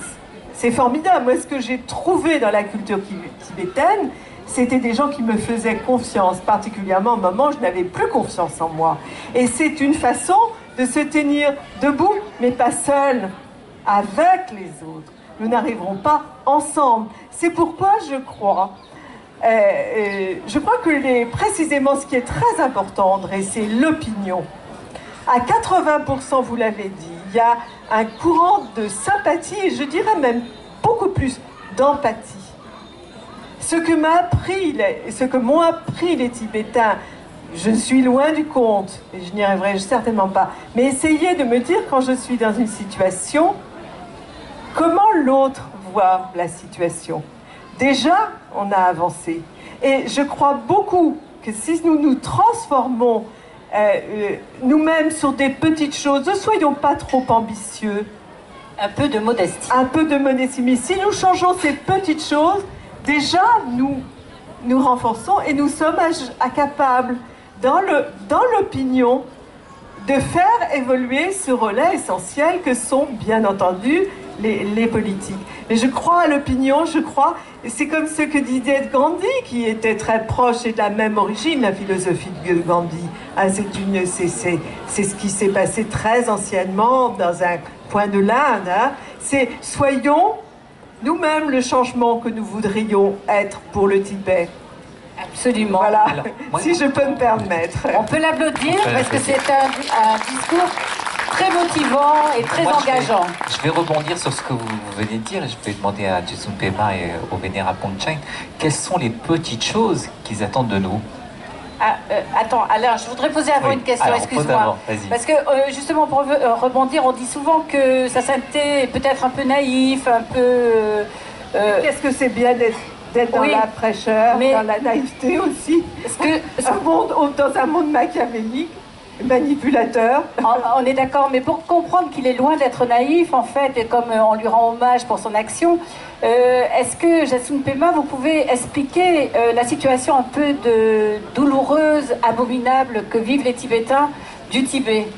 c'est formidable. Moi, ce que j'ai trouvé dans la culture tibétaine, c'était des gens qui me faisaient confiance, particulièrement au moment où je n'avais plus confiance en moi. Et c'est une façon de se tenir debout, mais pas seul, avec les autres. Nous n'arriverons pas ensemble. C'est pourquoi je crois que précisément ce qui est très important, André, c'est l'opinion. À 80%, vous l'avez dit, il y a un courant de sympathie, et je dirais même beaucoup plus d'empathie. Ce que m'ont appris les Tibétains, je suis loin du compte, et je n'y arriverai certainement pas, mais essayez de me dire quand je suis dans une situation, comment l'autre voit la situation. Déjà, on a avancé. Et je crois beaucoup que si nous nous transformons nous-mêmes sur des petites choses, ne soyons pas trop ambitieux. Un peu de modestie. Un peu de modestie. Mais si nous changeons ces petites choses, déjà nous renforçons et nous sommes capables, dans l'opinion, de faire évoluer ce relais essentiel que sont, bien entendu, les politiques. Mais je crois à l'opinion, c'est comme ce que disait Gandhi, qui était très proche et de la même origine, la philosophie de Gandhi. C'est ce qui s'est passé très anciennement dans un coin de l'Inde. C'est soyons nous-mêmes le changement que nous voudrions être pour le Tibet. Absolument. Voilà, si je peux me permettre. On peut l'applaudir parce que c'est un discours très motivant et très engageant. Je vais rebondir sur ce que vous venez de dire. Je vais demander à Jetsun Pema et au vénérable Pongcheng, quelles sont les petites choses qu'ils attendent de nous? Attends, Alain, je voudrais poser avant une question, excuse-moi. Parce que justement, pour rebondir, on dit souvent que sa sainteté est peut-être un peu naïf, un peu... Qu'est-ce que c'est bien d'être dans la fraîcheur, dans la naïveté aussi. Dans un monde machiavélique, manipulateur. On est d'accord, mais pour comprendre qu'il est loin d'être naïf, en fait, et comme on lui rend hommage pour son action, est-ce que, Jetsun Pema, vous pouvez expliquer la situation un peu douloureuse, abominable que vivent les Tibétains du Tibet?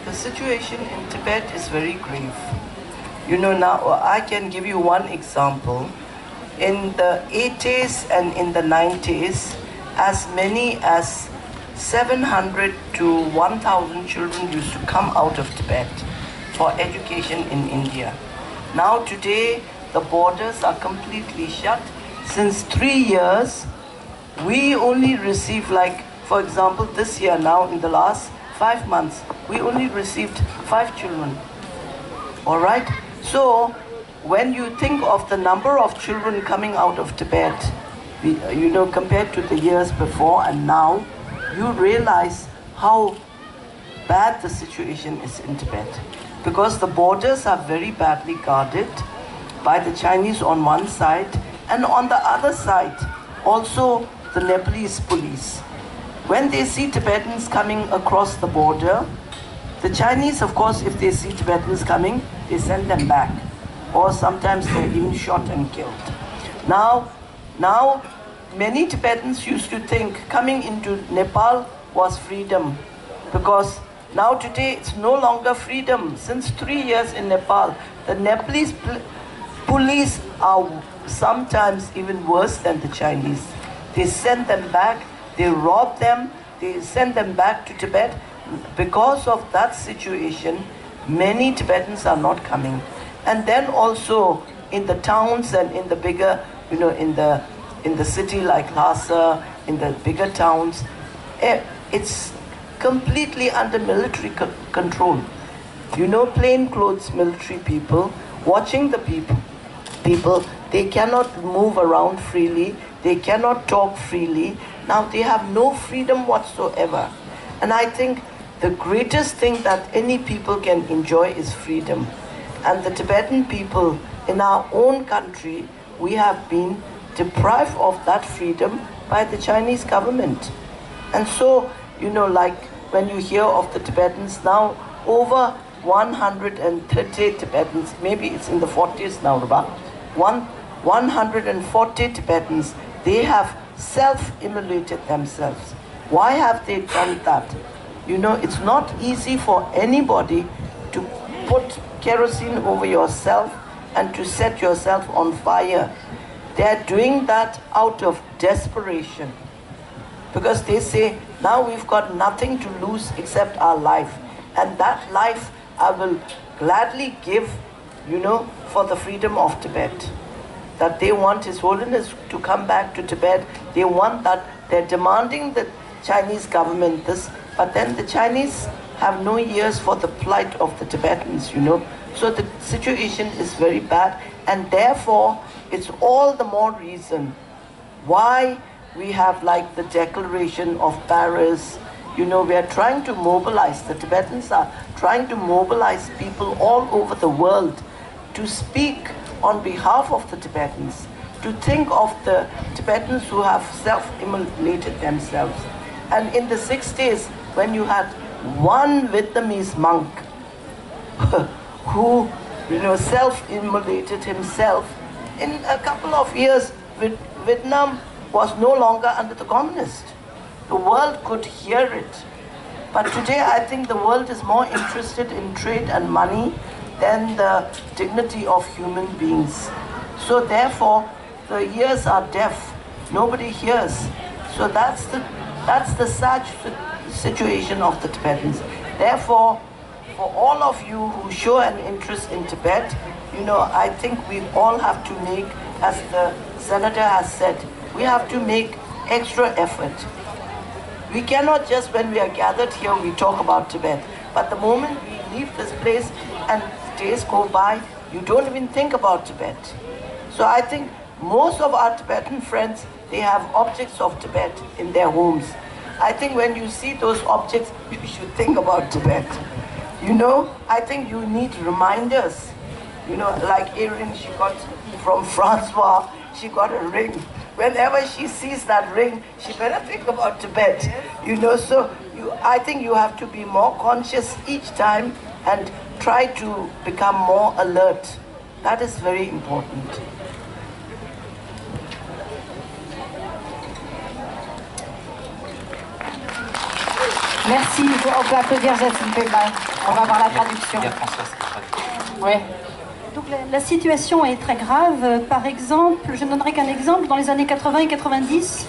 The situation in Tibet is very grave. You know, now I can give you one example. In the 80s and in the 90s, as many as 700 to 1,000 children used to come out of Tibet for education in India. Now today, the borders are completely shut. Since 3 years, we only receive, like, for example, this year now, in the last 5 months, we only received 5 children. All right? So, when you think of the number of children coming out of Tibet, you know, compared to the years before and now, you realize how bad the situation is in Tibet. Because the borders are very badly guarded by the Chinese on one side, and on the other side, also the Nepalese police. When they see Tibetans coming across the border, the Chinese, of course, if they see Tibetans coming, they send them back. Or sometimes they're even shot and killed. Now, many Tibetans used to think coming into Nepal was freedom. Because now today it's no longer freedom. Since 3 years in Nepal, the Nepalese police are sometimes even worse than the Chinese. They send them back. They rob them, they send them back to Tibet. Because of that situation, many Tibetans are not coming. And then also in the towns and in the bigger, you know, in the city like Lhasa, in the bigger towns, it's completely under military control. You know, plainclothes military people watching the people, they cannot move around freely, they cannot talk freely. Now they have no freedom whatsoever. And I think the greatest thing that any people can enjoy is freedom. And the Tibetan people in our own country, we have been deprived of that freedom by the Chinese government. And so, you know, like when you hear of the Tibetans now, over 130 Tibetans, maybe it's in the 40s now, about 140 Tibetans, they have self-immolated themselves. Why have they done that? You know, it's not easy for anybody to put kerosene over yourself and to set yourself on fire. They're doing that out of desperation. Because they say, now we've got nothing to lose except our life. And that life I will gladly give, you know, for the freedom of Tibet. That they want His Holiness to come back to Tibet. They want that. They're demanding the Chinese government this, but then the Chinese have no ears for the plight of the Tibetans, you know. So the situation is very bad, and therefore it's all the more reason why we have like the Declaration of Paris. You know, we are trying to mobilize, the Tibetans are trying to mobilize people all over the world to speak on behalf of the Tibetans, to think of the Tibetans who have self-immolated themselves. And in the 60s, when you had one Vietnamese monk who, you know, self-immolated himself, in a couple of years, Vietnam was no longer under the communists. The world could hear it. But today, I think the world is more interested in trade and money than the dignity of human beings. So therefore, the ears are deaf. Nobody hears. So that's the sad situation of the Tibetans. Therefore, for all of you who show an interest in Tibet, you know, I think we all have to make, as the senator has said, we have to make extra effort. We cannot just, when we are gathered here, we talk about Tibet. But the moment we leave this place and days go by, you don't even think about Tibet. So I think most of our Tibetan friends, they have objects of Tibet in their homes. I think when you see those objects, you should think about Tibet. You know, I think you need reminders. You know, like Erin, she got from Francois, she got a ring. Whenever she sees that ring, she better think about Tibet. You know, so I think you have to be more conscious each time and try to become more alert. That is very important. Merci, on peut applaudir Jacinthe Pema. On va voir la traduction. Oui. Donc la situation est très grave. Par exemple, je ne donnerai qu'un exemple, dans les années 80 et 90,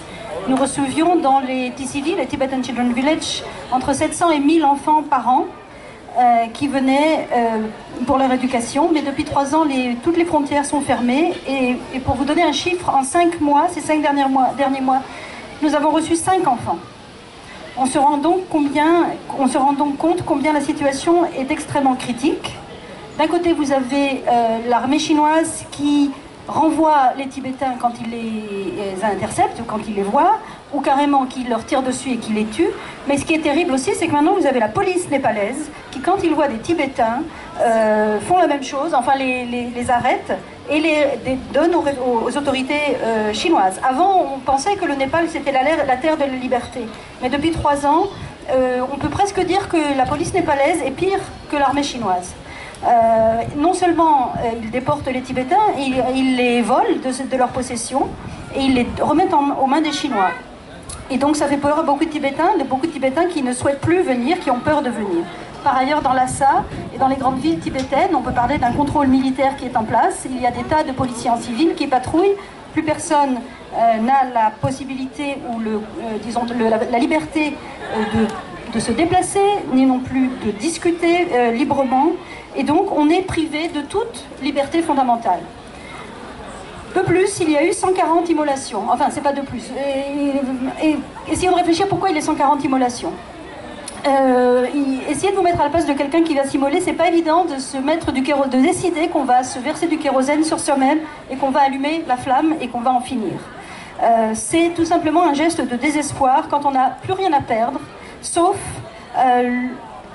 nous recevions dans les TCV, les Tibetan Children Village, entre 700 et 1000 enfants par an qui venaient pour leur éducation. Mais depuis 3 ans, toutes les frontières sont fermées. Et pour vous donner un chiffre, en 5 mois, ces 5 derniers mois, nous avons reçu 5 enfants. On se rend donc compte combien la situation est extrêmement critique. D'un côté, vous avez l'armée chinoise qui renvoie les Tibétains quand ils les interceptent ou quand ils les voient, ou carrément qui leur tire dessus et qui les tue. Mais ce qui est terrible aussi, c'est que maintenant vous avez la police népalaise qui, quand ils voient des Tibétains, font la même chose, enfin les arrêtent et les donnent aux autorités chinoises. Avant, on pensait que le Népal c'était la terre de la liberté. Mais depuis 3 ans, on peut presque dire que la police népalaise est pire que l'armée chinoise. Non seulement ils déportent les Tibétains, ils les volent de leur possession et ils les remettent aux mains des Chinois. Et donc ça fait peur à beaucoup de Tibétains qui ne souhaitent plus venir, qui ont peur de venir. Par ailleurs, dans Lhasa et dans les grandes villes tibétaines, on peut parler d'un contrôle militaire qui est en place. Il y a des tas de policiers en civil qui patrouillent. Plus personne n'a la possibilité ou la liberté de se déplacer, ni non plus de discuter librement. Et donc, on est privé de toute liberté fondamentale. De plus, il y a eu 140 immolations. Enfin, c'est pas de plus. Et essayons de réfléchir pourquoi il y a 140 immolations. Essayez de vous mettre à la place de quelqu'un qui va s'immoler. C'est pas évident de se mettre de décider qu'on va se verser du kérosène sur soi-même et qu'on va allumer la flamme et qu'on va en finir. C'est tout simplement un geste de désespoir quand on n'a plus rien à perdre, sauf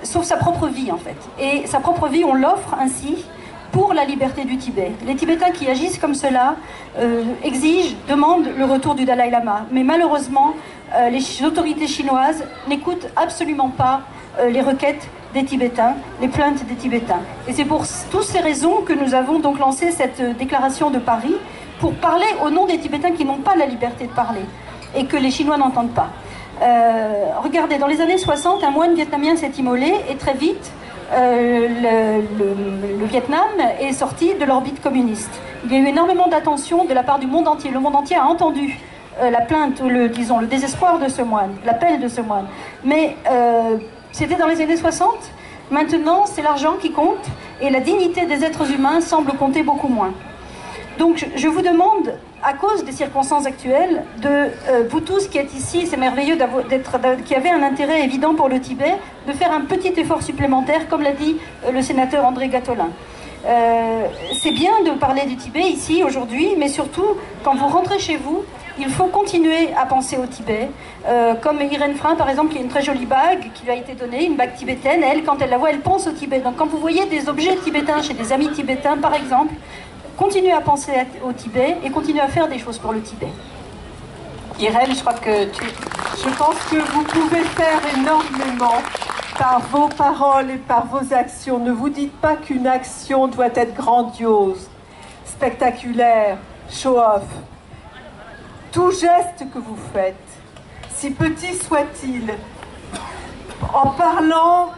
sa propre vie en fait. Et sa propre vie, on l'offre ainsi pour la liberté du Tibet. Les Tibétains qui agissent comme cela exigent, demandent le retour du Dalai Lama. Mais malheureusement, les autorités chinoises n'écoutent absolument pas les requêtes des Tibétains, les plaintes des Tibétains. Et c'est pour toutes ces raisons que nous avons donc lancé cette déclaration de Paris pour parler au nom des Tibétains qui n'ont pas la liberté de parler et que les Chinois n'entendent pas. Regardez, dans les années 60, un moine vietnamien s'est immolé et très vite, le Vietnam est sorti de l'orbite communiste. Il y a eu énormément d'attention de la part du monde entier. Le monde entier a entendu la plainte, ou le désespoir de ce moine, l'appel de ce moine. Mais c'était dans les années 60. Maintenant, c'est l'argent qui compte et la dignité des êtres humains semble compter beaucoup moins. Donc, je vous demande, à cause des circonstances actuelles, de vous tous qui êtes ici, c'est merveilleux qui avez un intérêt évident pour le Tibet, de faire un petit effort supplémentaire, comme l'a dit le sénateur André Gattolin. C'est bien de parler du Tibet ici, aujourd'hui, mais surtout, quand vous rentrez chez vous, il faut continuer à penser au Tibet. Comme Irène Frein, par exemple, qui a une très jolie bague qui lui a été donnée, une bague tibétaine, elle, quand elle la voit, elle pense au Tibet. Donc quand vous voyez des objets tibétains chez des amis tibétains, par exemple, continuez à penser au Tibet et continuez à faire des choses pour le Tibet. Irène, je crois que Je pense que vous pouvez faire énormément par vos paroles et par vos actions. Ne vous dites pas qu'une action doit être grandiose, spectaculaire, show-off. Tout geste que vous faites, si petit soit-il, en parlant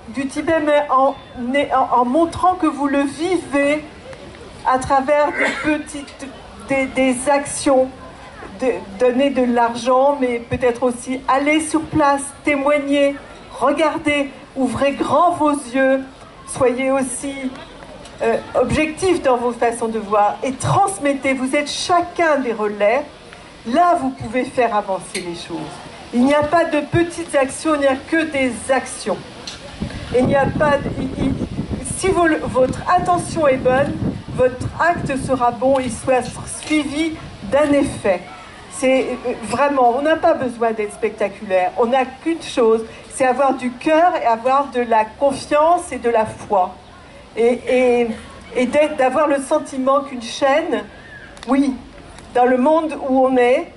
du Tibet, mais en montrant que vous le vivez à travers des actions, donner de l'argent, mais peut-être aussi aller sur place, témoigner, regardez, ouvrez grand vos yeux, soyez aussi objectifs dans vos façons de voir et transmettez, vous êtes chacun des relais. Là, vous pouvez faire avancer les choses. Il n'y a pas de petites actions, il n'y a que des actions. Et il n'y a pas si votre intention est bonne, votre acte sera bon, il soit suivi d'un effet. C'est vraiment, on n'a pas besoin d'être spectaculaire. On n'a qu'une chose, c'est avoir du cœur et avoir de la confiance et de la foi. Et d'avoir le sentiment qu'une chaîne, oui, dans le monde où on est,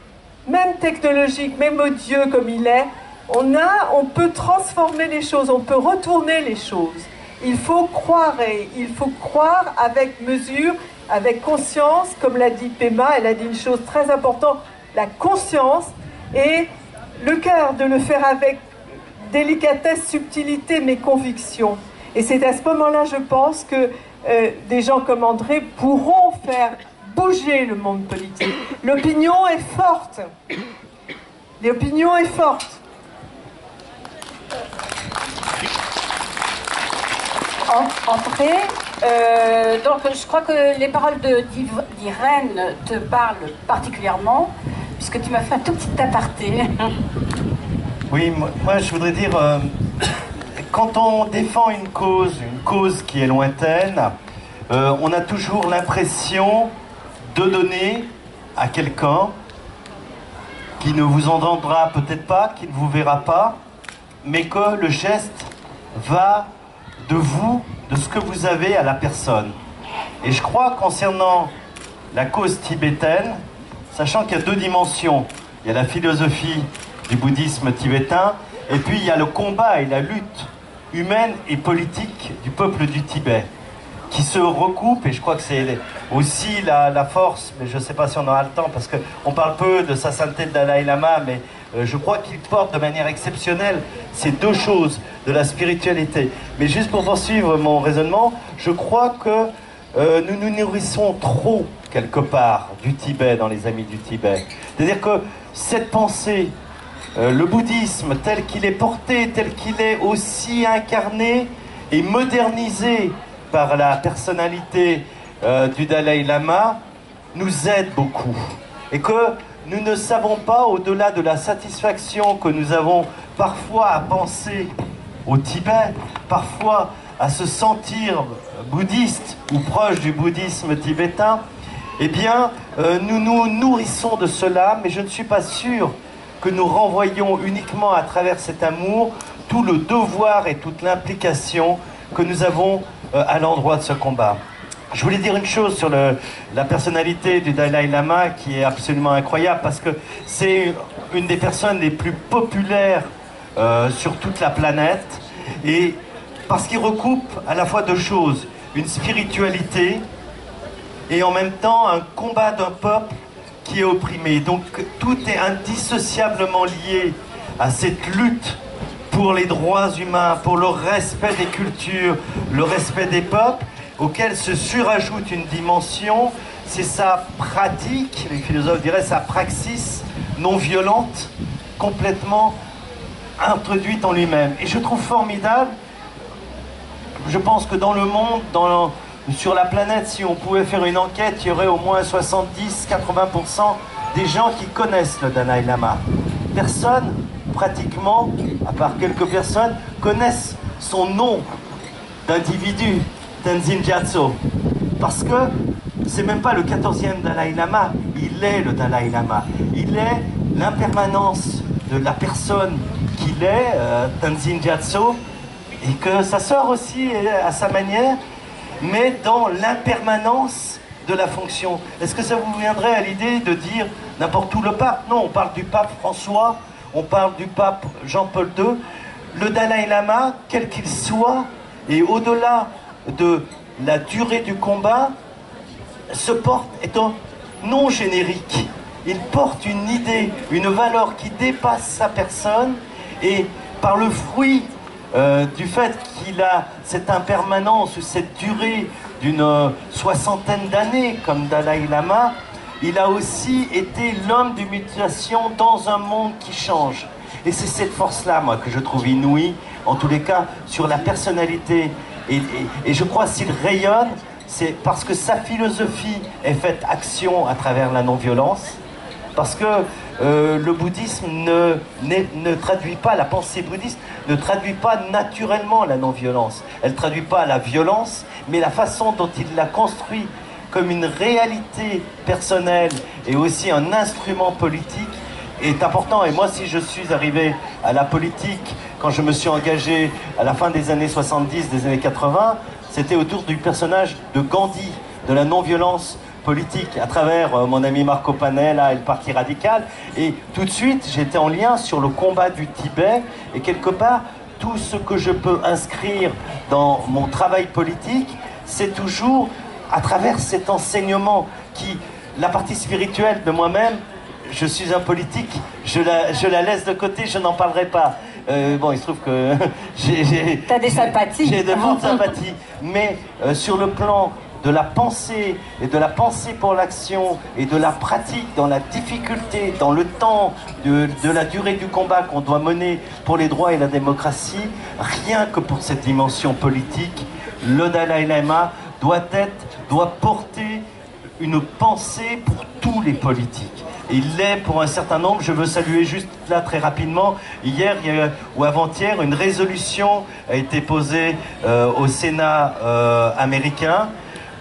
même technologique, même odieux comme il est, on peut transformer les choses, on peut retourner les choses. Il faut croire, et il faut croire avec mesure, avec conscience, comme l'a dit Pema, elle a dit une chose très importante, la conscience et le cœur, de le faire avec délicatesse, subtilité, mais conviction. Et c'est à ce moment-là, je pense, que des gens comme André pourront faire bouger le monde politique. L'opinion est forte. L'opinion est forte. André, donc je crois que les paroles d'Irène te parlent particulièrement, puisque tu m'as fait un tout petit aparté. Oui, moi je voudrais dire, quand on défend une cause qui est lointaine, on a toujours l'impression de donner à quelqu'un qui ne vous entendra peut-être pas, qui ne vous verra pas, mais que le geste va de vous, de ce que vous avez à la personne. Et je crois, concernant la cause tibétaine, sachant qu'il y a deux dimensions, il y a la philosophie du bouddhisme tibétain, et puis il y a le combat et la lutte humaine et politique du peuple du Tibet, qui se recoupent, et je crois que c'est aussi la force, mais je ne sais pas si on aura le temps, parce qu'on parle peu de sa sainteté de Dalai Lama, mais je crois qu'il porte de manière exceptionnelle ces deux choses de la spiritualité. Mais juste pour poursuivre mon raisonnement, je crois que nous nous nourrissons trop, quelque part, du Tibet dans les Amis du Tibet. C'est-à-dire que cette pensée, le bouddhisme tel qu'il est porté, tel qu'il est aussi incarné et modernisé par la personnalité du Dalai Lama, nous aide beaucoup. Et que nous ne savons pas, au-delà de la satisfaction que nous avons parfois à penser au Tibet, parfois à se sentir bouddhiste ou proche du bouddhisme tibétain, eh bien, nous nous nourrissons de cela, mais je ne suis pas sûr que nous renvoyons uniquement à travers cet amour tout le devoir et toute l'implication que nous avons à l'endroit de ce combat. Je voulais dire une chose sur la personnalité du Dalai Lama qui est absolument incroyable parce que c'est une des personnes les plus populaires sur toute la planète et parce qu'il recoupe à la fois deux choses, une spiritualité et en même temps un combat d'un peuple qui est opprimé. Donc tout est indissociablement lié à cette lutte pour les droits humains, pour le respect des cultures, le respect des peuples, auquel se surajoute une dimension, c'est sa pratique, les philosophes diraient sa praxis non violente, complètement introduite en lui-même. Et je trouve formidable, je pense que dans le monde, sur la planète, si on pouvait faire une enquête, il y aurait au moins 70-80% des gens qui connaissent le Dalai Lama. Personne, pratiquement, à part quelques personnes, connaissent son nom d'individu, Tenzin Gyatso. Parce que c'est même pas le 14e Dalai Lama, il est le Dalai Lama. Il est l'impermanence de la personne qu'il est, Tenzin Gyatso, et que sa sœur aussi à sa manière, mais dans l'impermanence de la fonction. Est-ce que ça vous viendrait à l'idée de dire n'importe où le pape? Non, on parle du pape François, on parle du pape Jean-Paul II. Le Dalai Lama, quel qu'il soit, et au-delà de la durée du combat, se porte étant non générique. Il porte une idée, une valeur qui dépasse sa personne, et par le fruit du fait qu'il a cette impermanence ou cette durée d'une soixantaine d'années comme Dalai Lama, il a aussi été l'homme d'une mutation dans un monde qui change. Et c'est cette force-là, moi, que je trouve inouïe, en tous les cas, sur la personnalité. Et je crois s'il rayonne, c'est parce que sa philosophie est faite action à travers la non-violence, parce que le bouddhisme ne traduit pas, la pensée bouddhiste ne traduit pas naturellement la non-violence. Elle ne traduit pas la violence, mais la façon dont il l'a construit comme une réalité personnelle et aussi un instrument politique est important. Et moi, si je suis arrivé à la politique, quand je me suis engagé à la fin des années 70, des années 80, c'était autour du personnage de Gandhi, de la non-violence politique, à travers mon ami Marco Panella et le Parti radical. Et tout de suite, j'étais en lien sur le combat du Tibet. Et quelque part, tout ce que je peux inscrire dans mon travail politique, c'est toujours à travers cet enseignement qui, la partie spirituelle de moi-même, je suis un politique, je la laisse de côté, je n'en parlerai pas. Bon, il se trouve que t'as des sympathies. J'ai de fortes sympathies. Mais sur le plan de la pensée, et de la pensée pour l'action, et de la pratique dans la difficulté, dans le temps, de la durée du combat qu'on doit mener pour les droits et la démocratie, rien que pour cette dimension politique, le Dalai Lama doit porter une pensée pour tous les politiques. Il l'est pour un certain nombre. Je veux saluer juste là très rapidement. Hier ou avant-hier, une résolution a été posée au Sénat américain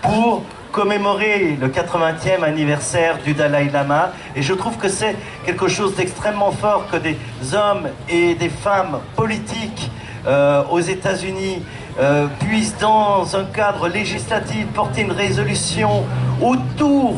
pour commémorer le 80e anniversaire du Dalai Lama. Et je trouve que c'est quelque chose d'extrêmement fort que des hommes et des femmes politiques aux États-Unis puissent, dans un cadre législatif, porter une résolution autour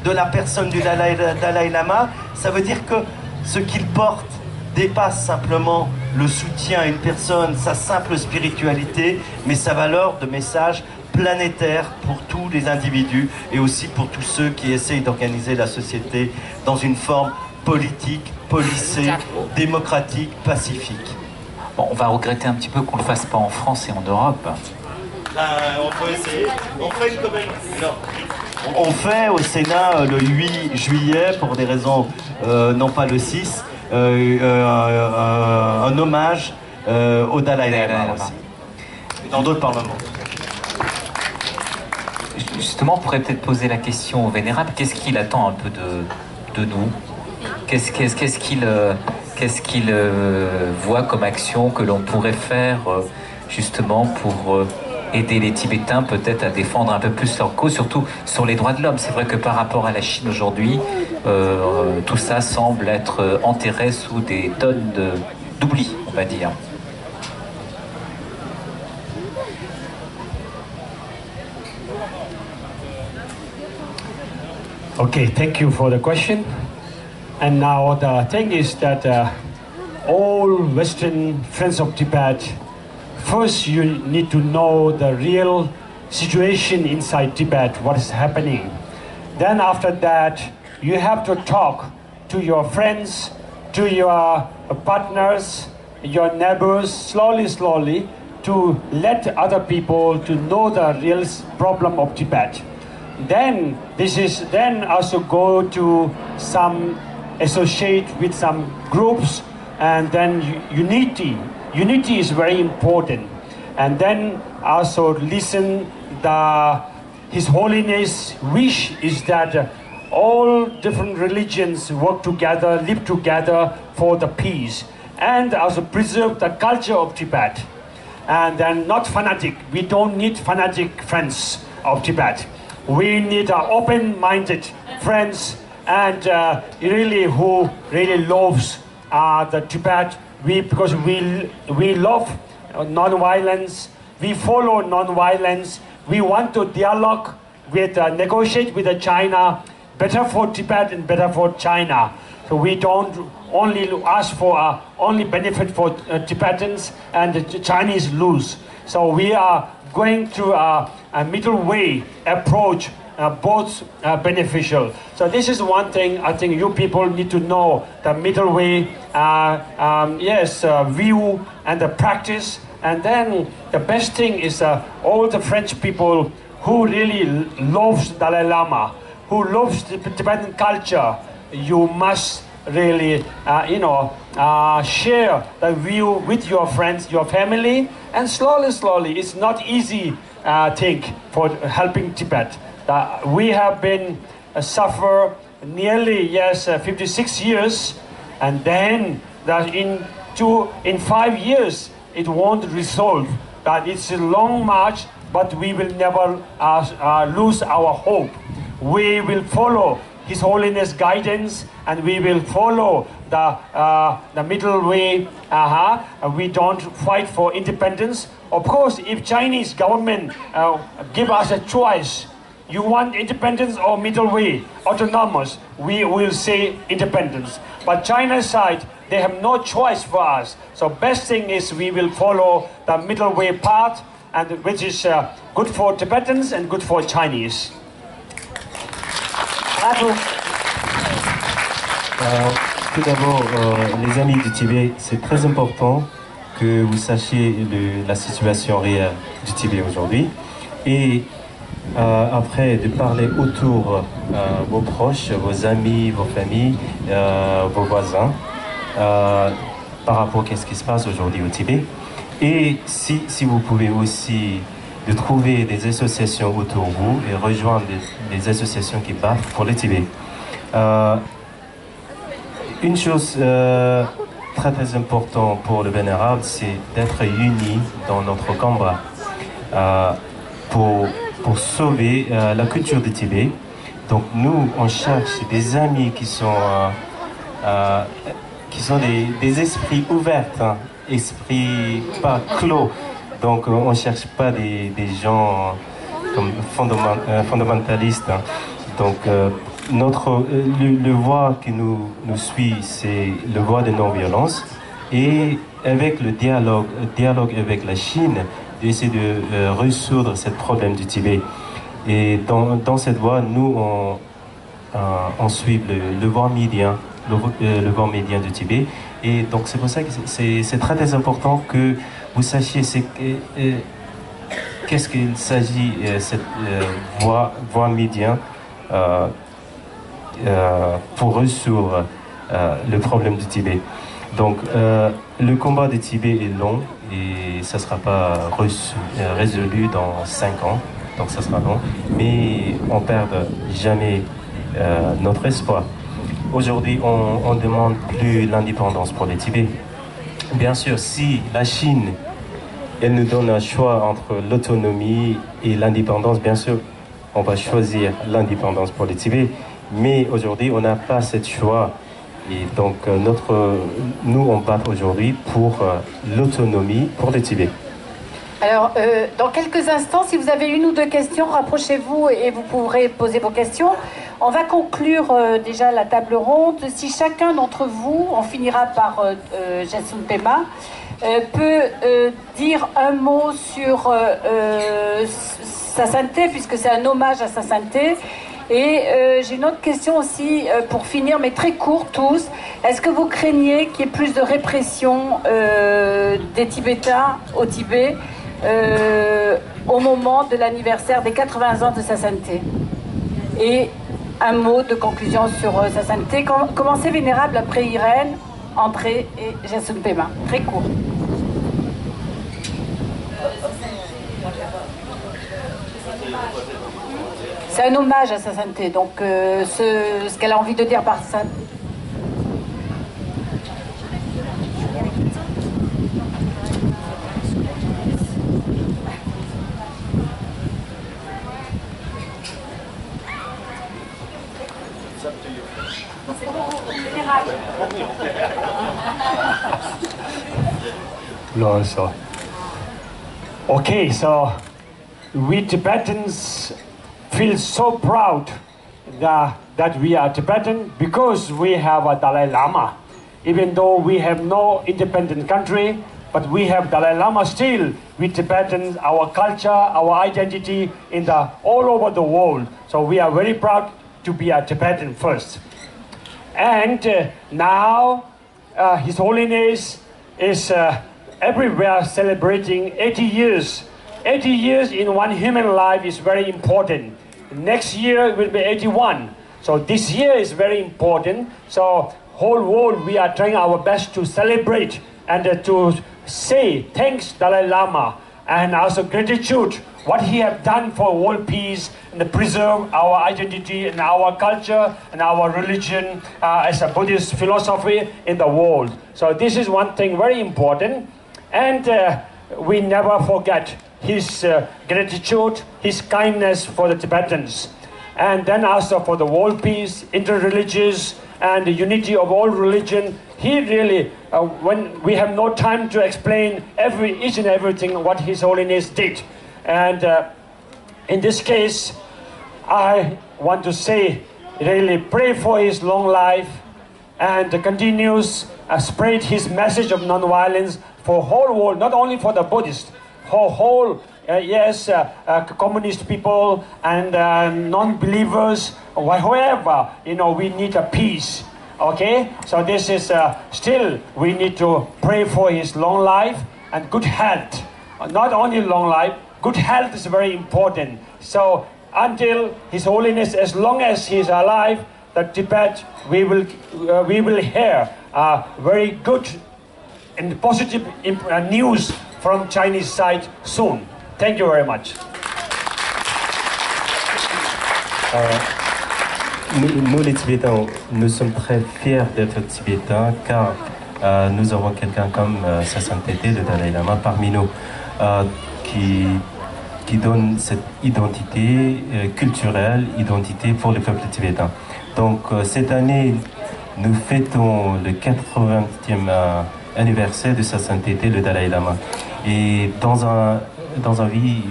de la personne du Dalai Lama. Ça veut dire que ce qu'il porte dépasse simplement le soutien à une personne, sa simple spiritualité, mais sa valeur de message planétaire pour tous les individus et aussi pour tous ceux qui essayent d'organiser la société dans une forme politique, policée, démocratique, pacifique. Bon, on va regretter un petit peu qu'on ne le fasse pas en France et en Europe. On peut essayer. On fait une commémoration. On fait au Sénat le 8 juillet, pour des raisons, non pas le 6, un hommage au Dalai Lama aussi. Dans d'autres parlements. Justement, on pourrait peut-être poser la question au Vénérable, qu'est-ce qu'il attend un peu de nous? Qu'est-ce qu'il voit comme action que l'on pourrait faire justement pour aider les Tibétains peut-être à défendre un peu plus leur cause, surtout sur les droits de l'homme? C'est vrai que par rapport à la Chine aujourd'hui, tout ça semble être enterré sous des tonnes d'oubli, on va dire. Okay, thank you for the question. And now the thing is that all Western friends of Tibet, first you need to know the real situation inside Tibet, what is happening. Then after that, you have to talk to your friends, to your partners, your neighbors, slowly, to let other people to know the real problem of Tibet. Then also go to some associate with some groups, and then unity is very important. And then also listen His Holiness wish is that all different religions work together, live together for the peace, and also preserve the culture of Tibet. And then not fanatic. We don't need fanatic friends of Tibet. We need open-minded friends, and really who really loves the Tibet. Because we love non-violence. We follow non-violence. We want to dialogue with, negotiate with China. Better for Tibet and better for China. So we don't only ask for only benefit for Tibetans, and the Chinese lose. So we are going to a middle way approach, both beneficial. So this is one thing I think you people need to know, the middle way, view and the practice. And then the best thing is all the French people who really loves Dalai Lama, who loves the Tibetan culture. You must really, share the view with your friends, your family, and slowly. It's not easy thing for helping Tibet. We have been suffer nearly 56 years, and then in 5 years it won't resolve. That it's a long march, but we will never lose our hope. We will follow His Holiness guidance, and we will follow the middle way. We don't fight for independence. Of course, if Chinese government give us a choice, you want independence or middle way, autonomous, we will say independence. But China's side, they have no choice for us. So best thing is we will follow the middle way path, and which is good for Tibetans and good for Chinese. Bravo. Tout d'abord, les amis du Tibet, c'est très important que vous sachiez la situation réelle du Tibet aujourd'hui. Et après, de parler autour vos proches, vos amis, vos familles, vos voisins, par rapport à ce qui se passe aujourd'hui au Tibet. Et si vous pouvez aussi de trouver des associations autour de vous et rejoindre des associations qui battent pour le Tibet. Une chose très importante pour le vénérable, c'est d'être unis dans notre combat pour sauver la culture du Tibet. Donc nous, on cherche des amis qui sont des esprits ouverts, esprits pas clos. Donc on ne cherche pas des gens comme fondamentalistes. Donc le voie qui nous suit, c'est le voie de non-violence. Et avec le dialogue avec la Chine, d'essayer de résoudre ce problème du Tibet. Et dans cette voie, nous, on suit le voie médian, le voie médian du Tibet. Et donc c'est pour ça que c'est très important que vous sachiez qu'est-ce qu'il s'agit cette voie médian pour résoudre le problème du Tibet. Donc le combat du Tibet est long et ça ne sera pas résolu dans 5 ans, donc ça sera long, mais on ne perd jamais notre espoir. Aujourd'hui, on ne demande plus l'indépendance pour le Tibet. Bien sûr, si la Chine, elle nous donne un choix entre l'autonomie et l'indépendance, bien sûr, on va choisir l'indépendance pour le Tibet. Mais aujourd'hui, on n'a pas ce choix. Et donc, nous, on bat aujourd'hui pour l'autonomie pour le Tibet. Alors, dans quelques instants, si vous avez une ou deux questions, rapprochez-vous et vous pourrez poser vos questions. On va conclure déjà la table ronde. Si chacun d'entre vous, on finira par Jason Pema, peut dire un mot sur sa sainteté, puisque c'est un hommage à sa sainteté. Et j'ai une autre question aussi pour finir, mais très court tous. Est-ce que vous craignez qu'il y ait plus de répression des Tibétains au Tibet au moment de l'anniversaire des 80 ans de sa sainteté? Et un mot de conclusion sur sa sainteté. Commencez, Vénérable, après Irène, André et Jason Pema. Très court. C'est un hommage à sa sainteté, donc ce qu'elle a envie de dire par ça. No, so. Okay, so we Tibetans feel so proud that we are Tibetan because we have a Dalai Lama. Even though we have no independent country, but we have Dalai Lama still. We Tibetans, our culture, our identity in the all over the world. So we are very proud to be a Tibetan first. And now His Holiness is everywhere celebrating 80 years. 80 years in one human life is very important. Next year will be 81. So this year is very important. So whole world we are trying our best to celebrate and to say thanks Dalai Lama and also gratitude what he have done for world peace and to preserve our identity and our culture and our religion as a Buddhist philosophy in the world. So this is one thing very important, and we never forget his gratitude, his kindness for the Tibetans, and then also for the world peace, interreligious, and the unity of all religion. He really, when we have no time to explain each and everything what His Holiness did. And in this case, I want to say, really pray for his long life and continues spread his message of non-violence for whole world, not only for the Buddhists, for whole, communist people and non-believers, whoever, we need a peace. Okay, so this is still we need to pray for his long life and good health. Not only long life, good health is very important. So until His Holiness, as long as he is alive, the Tibet we will hear very good and positive news from Chinese side soon. Thank you very much. Nous les Tibétains, nous sommes très fiers d'être Tibétains car nous avons quelqu'un comme Sa Sainteté, le Dalai Lama, parmi nous, qui donne cette identité culturelle, identité pour le peuple tibétain. Donc cette année, nous fêtons le 80e anniversaire de Sa Sainteté, le Dalai Lama. Et dans la vie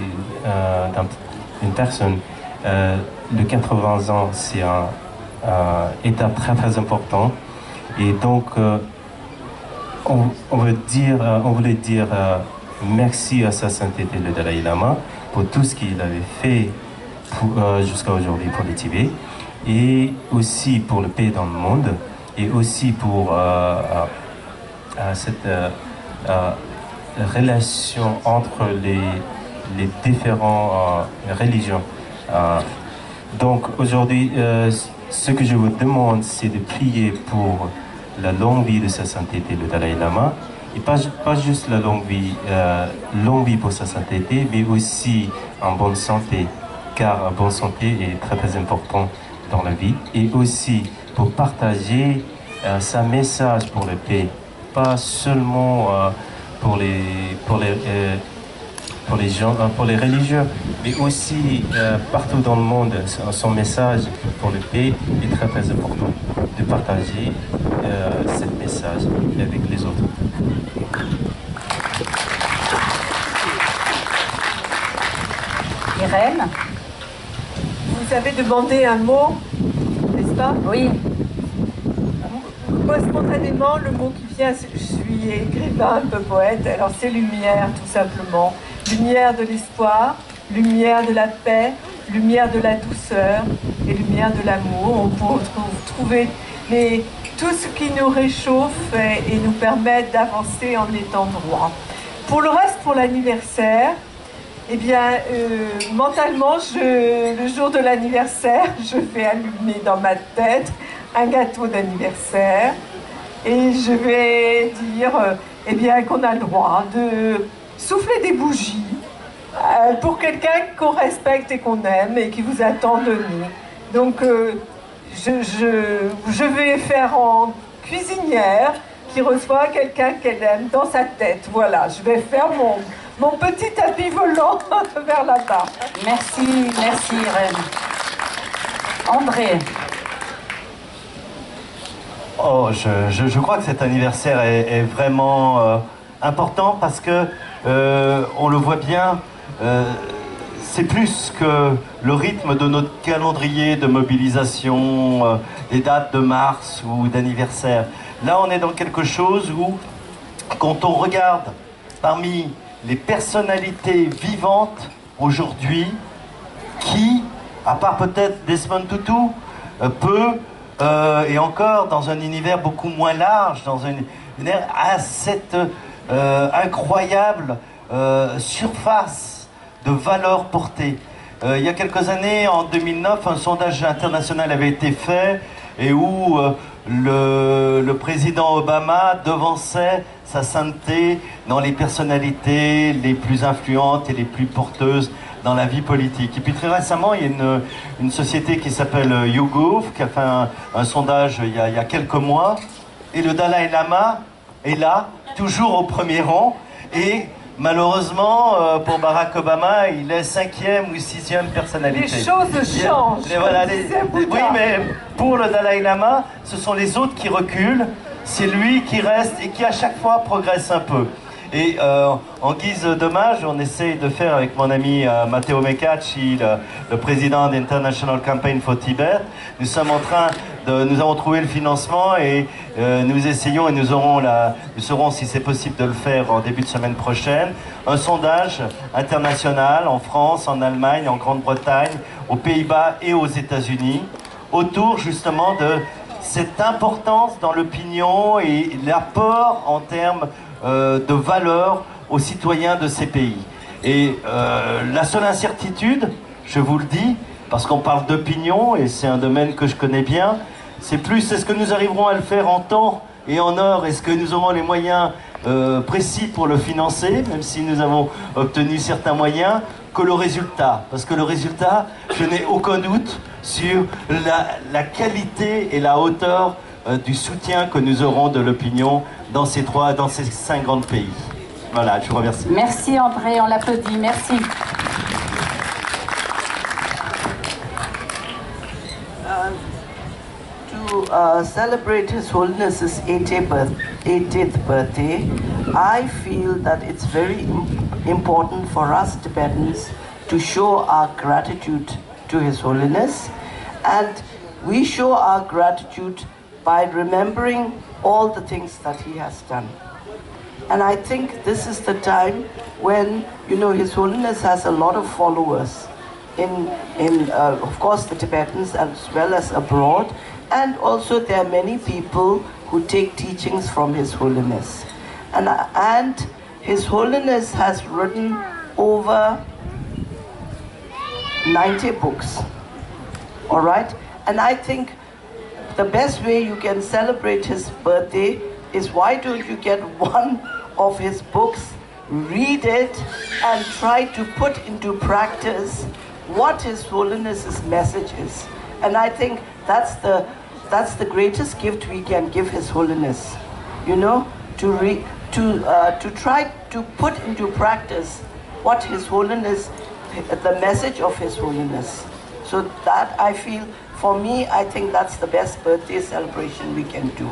d'une personne, le 80 ans, c'est un étape très très important. Et donc, on voulait dire merci à Sa Sainteté, le Dalai Lama, pour tout ce qu'il avait fait jusqu'à aujourd'hui pour le Tibet, et aussi pour le paix dans le monde, et aussi pour cette relation entre les différentes religions. Donc aujourd'hui, ce que je vous demande, c'est de prier pour la longue vie de Sa Sainteté, le Dalai Lama, et pas juste la longue vie pour Sa Sainteté, mais aussi en bonne santé, car la bonne santé est très très important dans la vie, et aussi pour partager sa message pour le paix, pas seulement pour les gens, pour les religieux, mais aussi partout dans le monde. Son message pour le paix est très très important, de partager ce message avec les autres. Irène. Vous avez demandé un mot, n'est-ce pas? Oui. Moi, spontanément, le mot qui vient, je suis écrivain, un peu poète, alors c'est lumière, tout simplement. Lumière de l'espoir, lumière de la paix, lumière de la douceur et lumière de l'amour. On peut trouver tout ce qui nous réchauffe et nous permet d'avancer en étant droit. Pour le reste, pour l'anniversaire, eh bien, mentalement, le jour de l'anniversaire, je vais allumer dans ma tête un gâteau d'anniversaire et je vais dire eh bien, qu'on a le droit de souffler des bougies pour quelqu'un qu'on respecte et qu'on aime et qui vous a tant donné. Donc, je vais faire en cuisinière qui reçoit quelqu'un qu'elle aime dans sa tête. Voilà, je vais faire mon petit tapis volant vers là-bas. Merci, merci Irène. André. Oh, je crois que cet anniversaire est vraiment important parce que on le voit bien, c'est plus que le rythme de notre calendrier de mobilisation, des dates de mars ou d'anniversaire. Là, on est dans quelque chose où, quand on regarde parmi les personnalités vivantes aujourd'hui, qui, à part peut-être Desmond Tutu, peut, et encore dans un univers beaucoup moins large, dans une ère à cette incroyable surface de valeur portée. Il y a quelques années, en 2009, un sondage international avait été fait et où le président Obama devançait sa sainteté dans les personnalités les plus influentes et les plus porteuses dans la vie politique. Et puis très récemment, il y a une société qui s'appelle YouGov qui a fait un sondage il y a quelques mois, et le Dalai Lama est là, toujours au premier rang, et malheureusement, pour Barack Obama, il est 5e ou 6e personnalité. Les choses changent. Voilà, oui, mais pour le Dalai Lama, ce sont les autres qui reculent, c'est lui qui reste et qui à chaque fois progresse un peu. Et en guise d'hommage, on essaie de faire avec mon ami Matteo Mecacci, le président d'International Campaign for Tibet. Nous sommes en train nous avons trouvé le financement et nous essayons et nous saurons si c'est possible de le faire en début de semaine prochaine, un sondage international en France, en Allemagne, en Grande-Bretagne, aux Pays-Bas et aux États-Unis, autour justement de cette importance dans l'opinion et l'apport en termes de valeur aux citoyens de ces pays. Et la seule incertitude, je vous le dis, parce qu'on parle d'opinion, et c'est un domaine que je connais bien, c'est plus, est-ce que nous arriverons à le faire en temps et en heure? Est-ce que nous aurons les moyens précis pour le financer, même si nous avons obtenu certains moyens, que le résultat. Parce que le résultat, je n'ai aucun doute sur la qualité et la hauteur du soutien que nous aurons de l'opinion dans ces 5 grands pays. Voilà, je vous remercie. Merci André, on l'applaudit, merci. To celebrate His Holiness's 80th birthday, I feel that it's very important for us Tibetans to show our gratitude to His Holiness, and we show our gratitude by remembering all the things that he has done. And I think this is the time when, you know, His Holiness has a lot of followers in of course, the Tibetans as well as abroad. And also there are many people who take teachings from His Holiness. And His Holiness has written over 90 books. All right? And I think the best way you can celebrate his birthday is, why don't you get one of his books, read it, and try to put into practice what His Holiness's message is. And I think that's the greatest gift we can give His Holiness, you know, to try to put into practice what His Holiness, the message of His Holiness. So that, I feel, for me, I think that's the best birthday celebration we can do.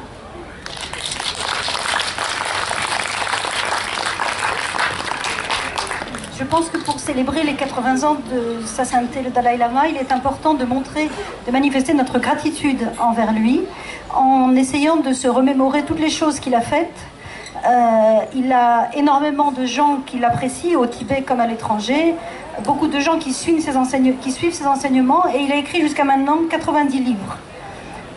Je pense que pour célébrer les 80 ans de Sa Sainteté le Dalai Lama, il est important de manifester notre gratitude envers lui, en essayant de se remémorer toutes les choses qu'il a faites. Il a énormément de gens qui l'apprécient, au Tibet comme à l'étranger, beaucoup de gens qui suivent ses enseignements, et il a écrit jusqu'à maintenant 90 livres.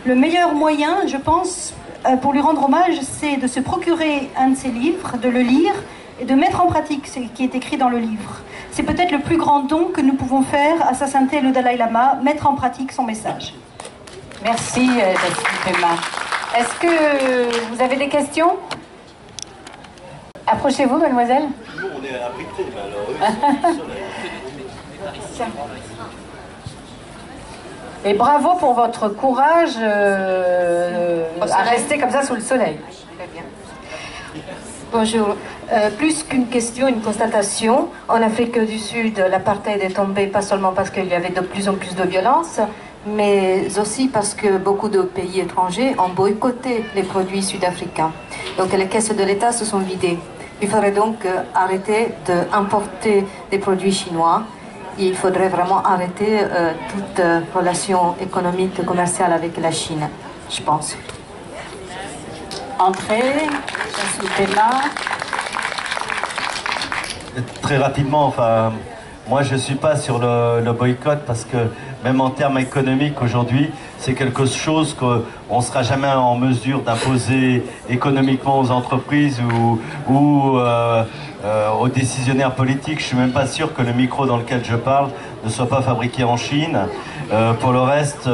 Le meilleur moyen, je pense, pour lui rendre hommage, c'est de se procurer un de ses livres, de le lire et de mettre en pratique ce qui est écrit dans le livre. C'est peut-être le plus grand don que nous pouvons faire à Sa Sainteté le Dalai Lama, mettre en pratique son message. Merci, Jacinthe Pema. Est-ce que vous avez des questions? Approchez-vous, mademoiselle. Nous, on est abrités, mais alors Et bravo pour votre courage à rester comme ça sous le soleil. Très bien. Bonjour. Plus qu'une question, une constatation. En Afrique du Sud, l'apartheid est tombé pas seulement parce qu'il y avait de plus en plus de violence, mais aussi parce que beaucoup de pays étrangers ont boycotté les produits sud-africains. Donc les caisses de l'État se sont vidées. Il faudrait donc arrêter d'importer des produits chinois. Il faudrait vraiment arrêter toute relation économique et commerciale avec la Chine, je pense. Entrez, Jacinthe Pema. Très rapidement, enfin, moi je ne suis pas sur le boycott parce que même en termes économiques aujourd'hui, c'est quelque chose qu'on ne sera jamais en mesure d'imposer économiquement aux entreprises ou aux décisionnaires politiques. Je ne suis même pas sûr que le micro dans lequel je parle ne soit pas fabriqué en Chine. Pour le reste,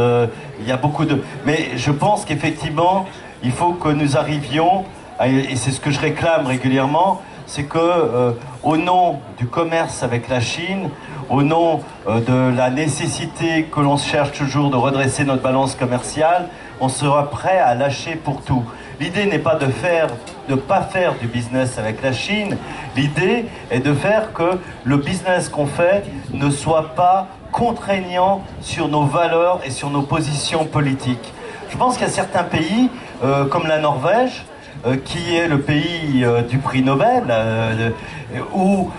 il y a beaucoup de... Mais je pense qu'effectivement, il faut que nous arrivions, et c'est ce que je réclame régulièrement, c'est que au nom du commerce avec la Chine, au nom de la nécessité que l'on cherche toujours de redresser notre balance commerciale, on sera prêt à lâcher pour tout. L'idée n'est pas de pas faire du business avec la Chine, l'idée est de faire que le business qu'on fait ne soit pas contraignant sur nos valeurs et sur nos positions politiques. Je pense qu'il y a certains pays, comme la Norvège, qui est le pays du prix Nobel, où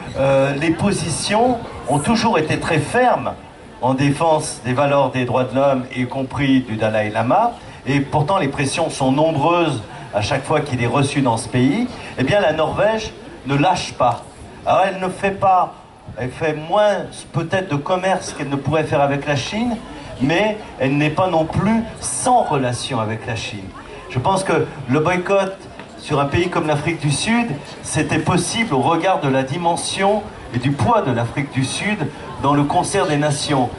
les positions ont toujours été très fermes en défense des valeurs des droits de l'homme, y compris du Dalai Lama, et pourtant les pressions sont nombreuses à chaque fois qu'il est reçu dans ce pays. Eh bien la Norvège ne lâche pas. Alors elle ne fait pas, elle fait moins peut-être de commerce qu'elle ne pourrait faire avec la Chine, mais elle n'est pas non plus sans relation avec la Chine. Je pense que le boycott sur un pays comme l'Afrique du Sud, c'était possible au regard de la dimension et du poids de l'Afrique du Sud dans le concert des nations.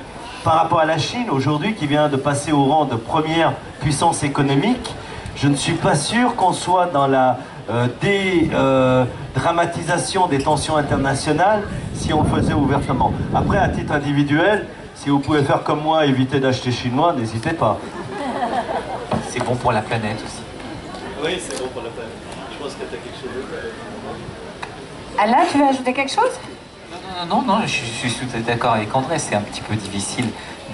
Par rapport à la Chine, aujourd'hui, qui vient de passer au rang de première puissance économique, je ne suis pas sûr qu'on soit dans la dédramatisation des tensions internationales si on le faisait ouvertement. Après, à titre individuel, si vous pouvez faire comme moi, éviter d'acheter chinois, n'hésitez pas. C'est bon pour la planète aussi. Oui, c'est bon pour la planète. Je pense que tu as quelque chose d'autre. Alain, tu veux ajouter quelque chose? Non, je suis tout à fait d'accord avec André. C'est un petit peu difficile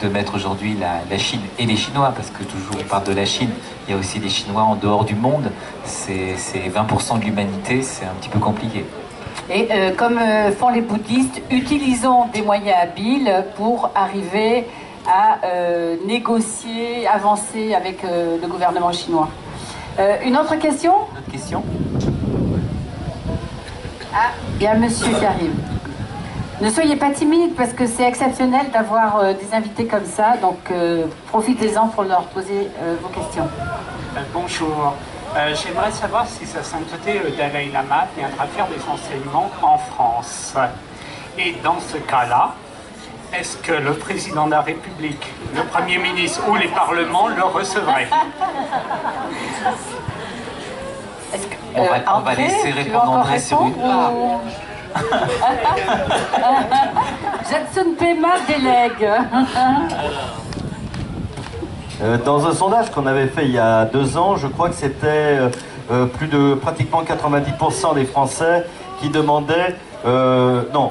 de mettre aujourd'hui la Chine et les Chinois, parce que toujours on parle de la Chine, il y a aussi des Chinois en dehors du monde. C'est 20% de l'humanité, c'est un petit peu compliqué. Et comme font les bouddhistes, utilisons des moyens habiles pour arriver à négocier, avancer avec le gouvernement chinois. Une autre question? Une autre question? Ah, il y a un monsieur qui arrive. Ne soyez pas timide parce que c'est exceptionnel d'avoir des invités comme ça, donc profitez-en pour leur poser vos questions. Bonjour. J'aimerais savoir si Sa Sainteté le Dalai Lama viendra faire des enseignements en France. Et dans ce cas-là, est-ce que le président de la République, le Premier ministre ou les parlements le recevraient? On va laisser répondre André sur une part. Jacinthe Pema délègue. Dans un sondage qu'on avait fait il y a 2 ans, je crois que c'était plus de pratiquement 90% des Français qui demandaient... non,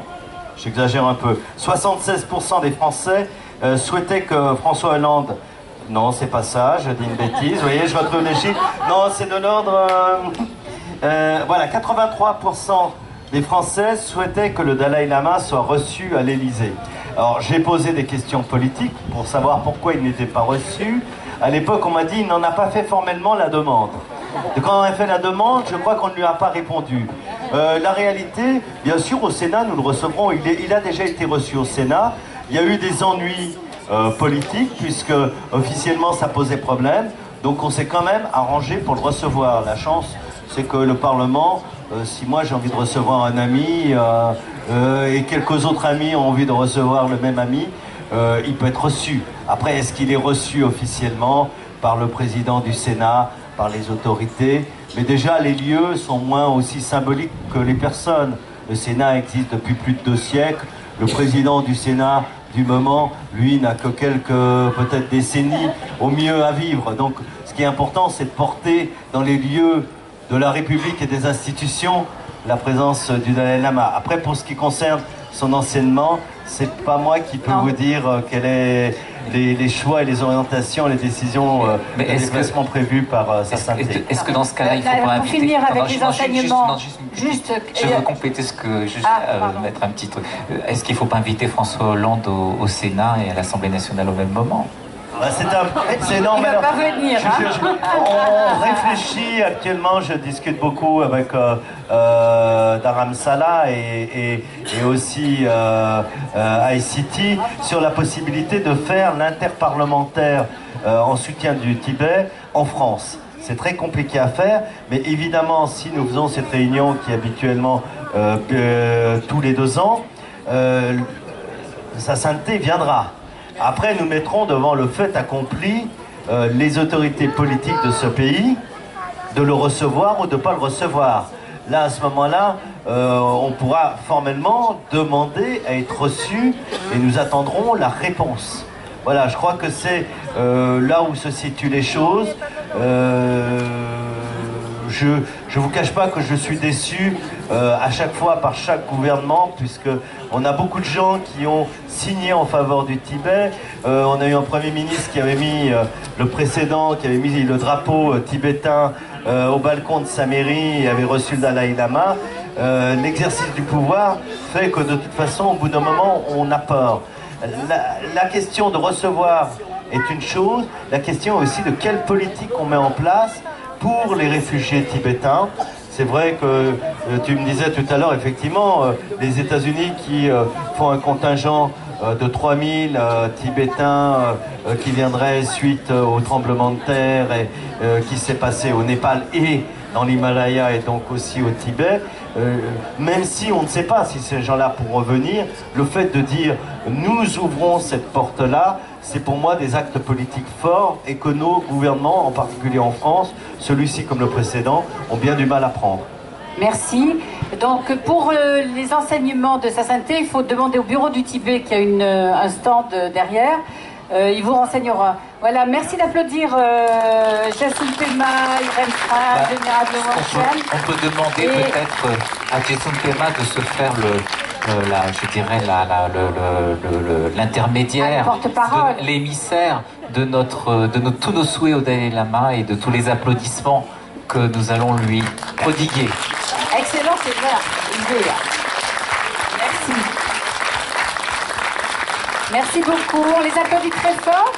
j'exagère un peu. 76% des Français souhaitaient que François Hollande... Non, c'est pas ça, je dis une bêtise. Vous voyez, je retrouve les chiffres. Non, c'est de l'ordre... voilà, 83% les Français souhaitaient que le Dalai Lama soit reçu à l'Élysée. Alors j'ai posé des questions politiques pour savoir pourquoi il n'était pas reçu. À l'époque, on m'a dit qu'il n'en a pas fait formellement la demande. Et quand on a fait la demande, je crois qu'on ne lui a pas répondu. La réalité, bien sûr, au Sénat, nous le recevrons. Il a déjà été reçu au Sénat. Il y a eu des ennuis politiques, puisque officiellement ça posait problème. Donc on s'est quand même arrangé pour le recevoir. La chance, c'est que le Parlement, si moi j'ai envie de recevoir un ami et quelques autres amis ont envie de recevoir le même ami, il peut être reçu. Après, est-ce qu'il est reçu officiellement par le président du Sénat, par les autorités? Mais déjà, les lieux sont moins aussi symboliques que les personnes. Le Sénat existe depuis plus de 2 siècles. Le président du Sénat du moment, lui, n'a que quelques peut-être décennies au mieux à vivre. Donc, ce qui est important, c'est de porter dans les lieux de la République et des institutions la présence du Dalai Lama. Après, pour ce qui concerne son enseignement, c'est pas moi qui peux vous dire quels sont les choix et les orientations, les décisions, les déplacements prévus par sa sainteté. Est-ce que dans ce cas-là, il faut pas inviter... Pour finir avec les enseignements... Je veux compléter ce que... mettre un petit truc. Est-ce qu'il ne faut pas inviter François Hollande au Sénat et à l'Assemblée nationale au même moment? C'est énorme. Il va pas venir. On réfléchit actuellement, je discute beaucoup avec Dharam Sala et aussi ICT sur la possibilité de faire l'interparlementaire en soutien du Tibet en France. C'est très compliqué à faire, mais évidemment, si nous faisons cette réunion qui est habituellement tous les 2 ans, sa sainteté viendra. Après, nous mettrons devant le fait accompli les autorités politiques de ce pays de le recevoir ou de ne pas le recevoir. Là, à ce moment-là, on pourra formellement demander à être reçu et nous attendrons la réponse. Voilà, je crois que c'est là où se situent les choses. Je ne vous cache pas que je suis déçu à chaque fois par chaque gouvernement, puisque on a beaucoup de gens qui ont signé en faveur du Tibet. On a eu un Premier ministre qui avait mis, le précédent, qui avait mis le drapeau tibétain au balcon de sa mairie et avait reçu le Dalai Lama. L'exercice du pouvoir fait que de toute façon, au bout d'un moment, on a peur. La question de recevoir est une chose, la question aussi de quelle politique on met en place pour les réfugiés tibétains. C'est vrai que tu me disais tout à l'heure, effectivement, les États-Unis qui font un contingent de 3000 Tibétains qui viendraient suite au tremblement de terre et qui s'est passé au Népal et dans l'Himalaya et donc aussi au Tibet, même si on ne sait pas si ces gens-là pourront revenir, le fait de dire nous ouvrons cette porte-là, c'est pour moi des actes politiques forts et que nos gouvernements, en particulier en France, celui-ci comme le précédent, ont bien du mal à prendre. Merci. Donc pour les enseignements de sa sainteté, il faut demander au bureau du Tibet qui a un stand derrière. Il vous renseignera. Voilà, merci d'applaudir Jason Pema, Irène Frey, Vénérable Wanchen. On peut demander peut-être à Jason Pema de se faire l'intermédiaire, l'émissaire de tous nos souhaits au Dalai Lama et de tous les applaudissements que nous allons lui prodiguer. Excellent, c'est clair. Merci. Merci beaucoup. On les applaudit très fort.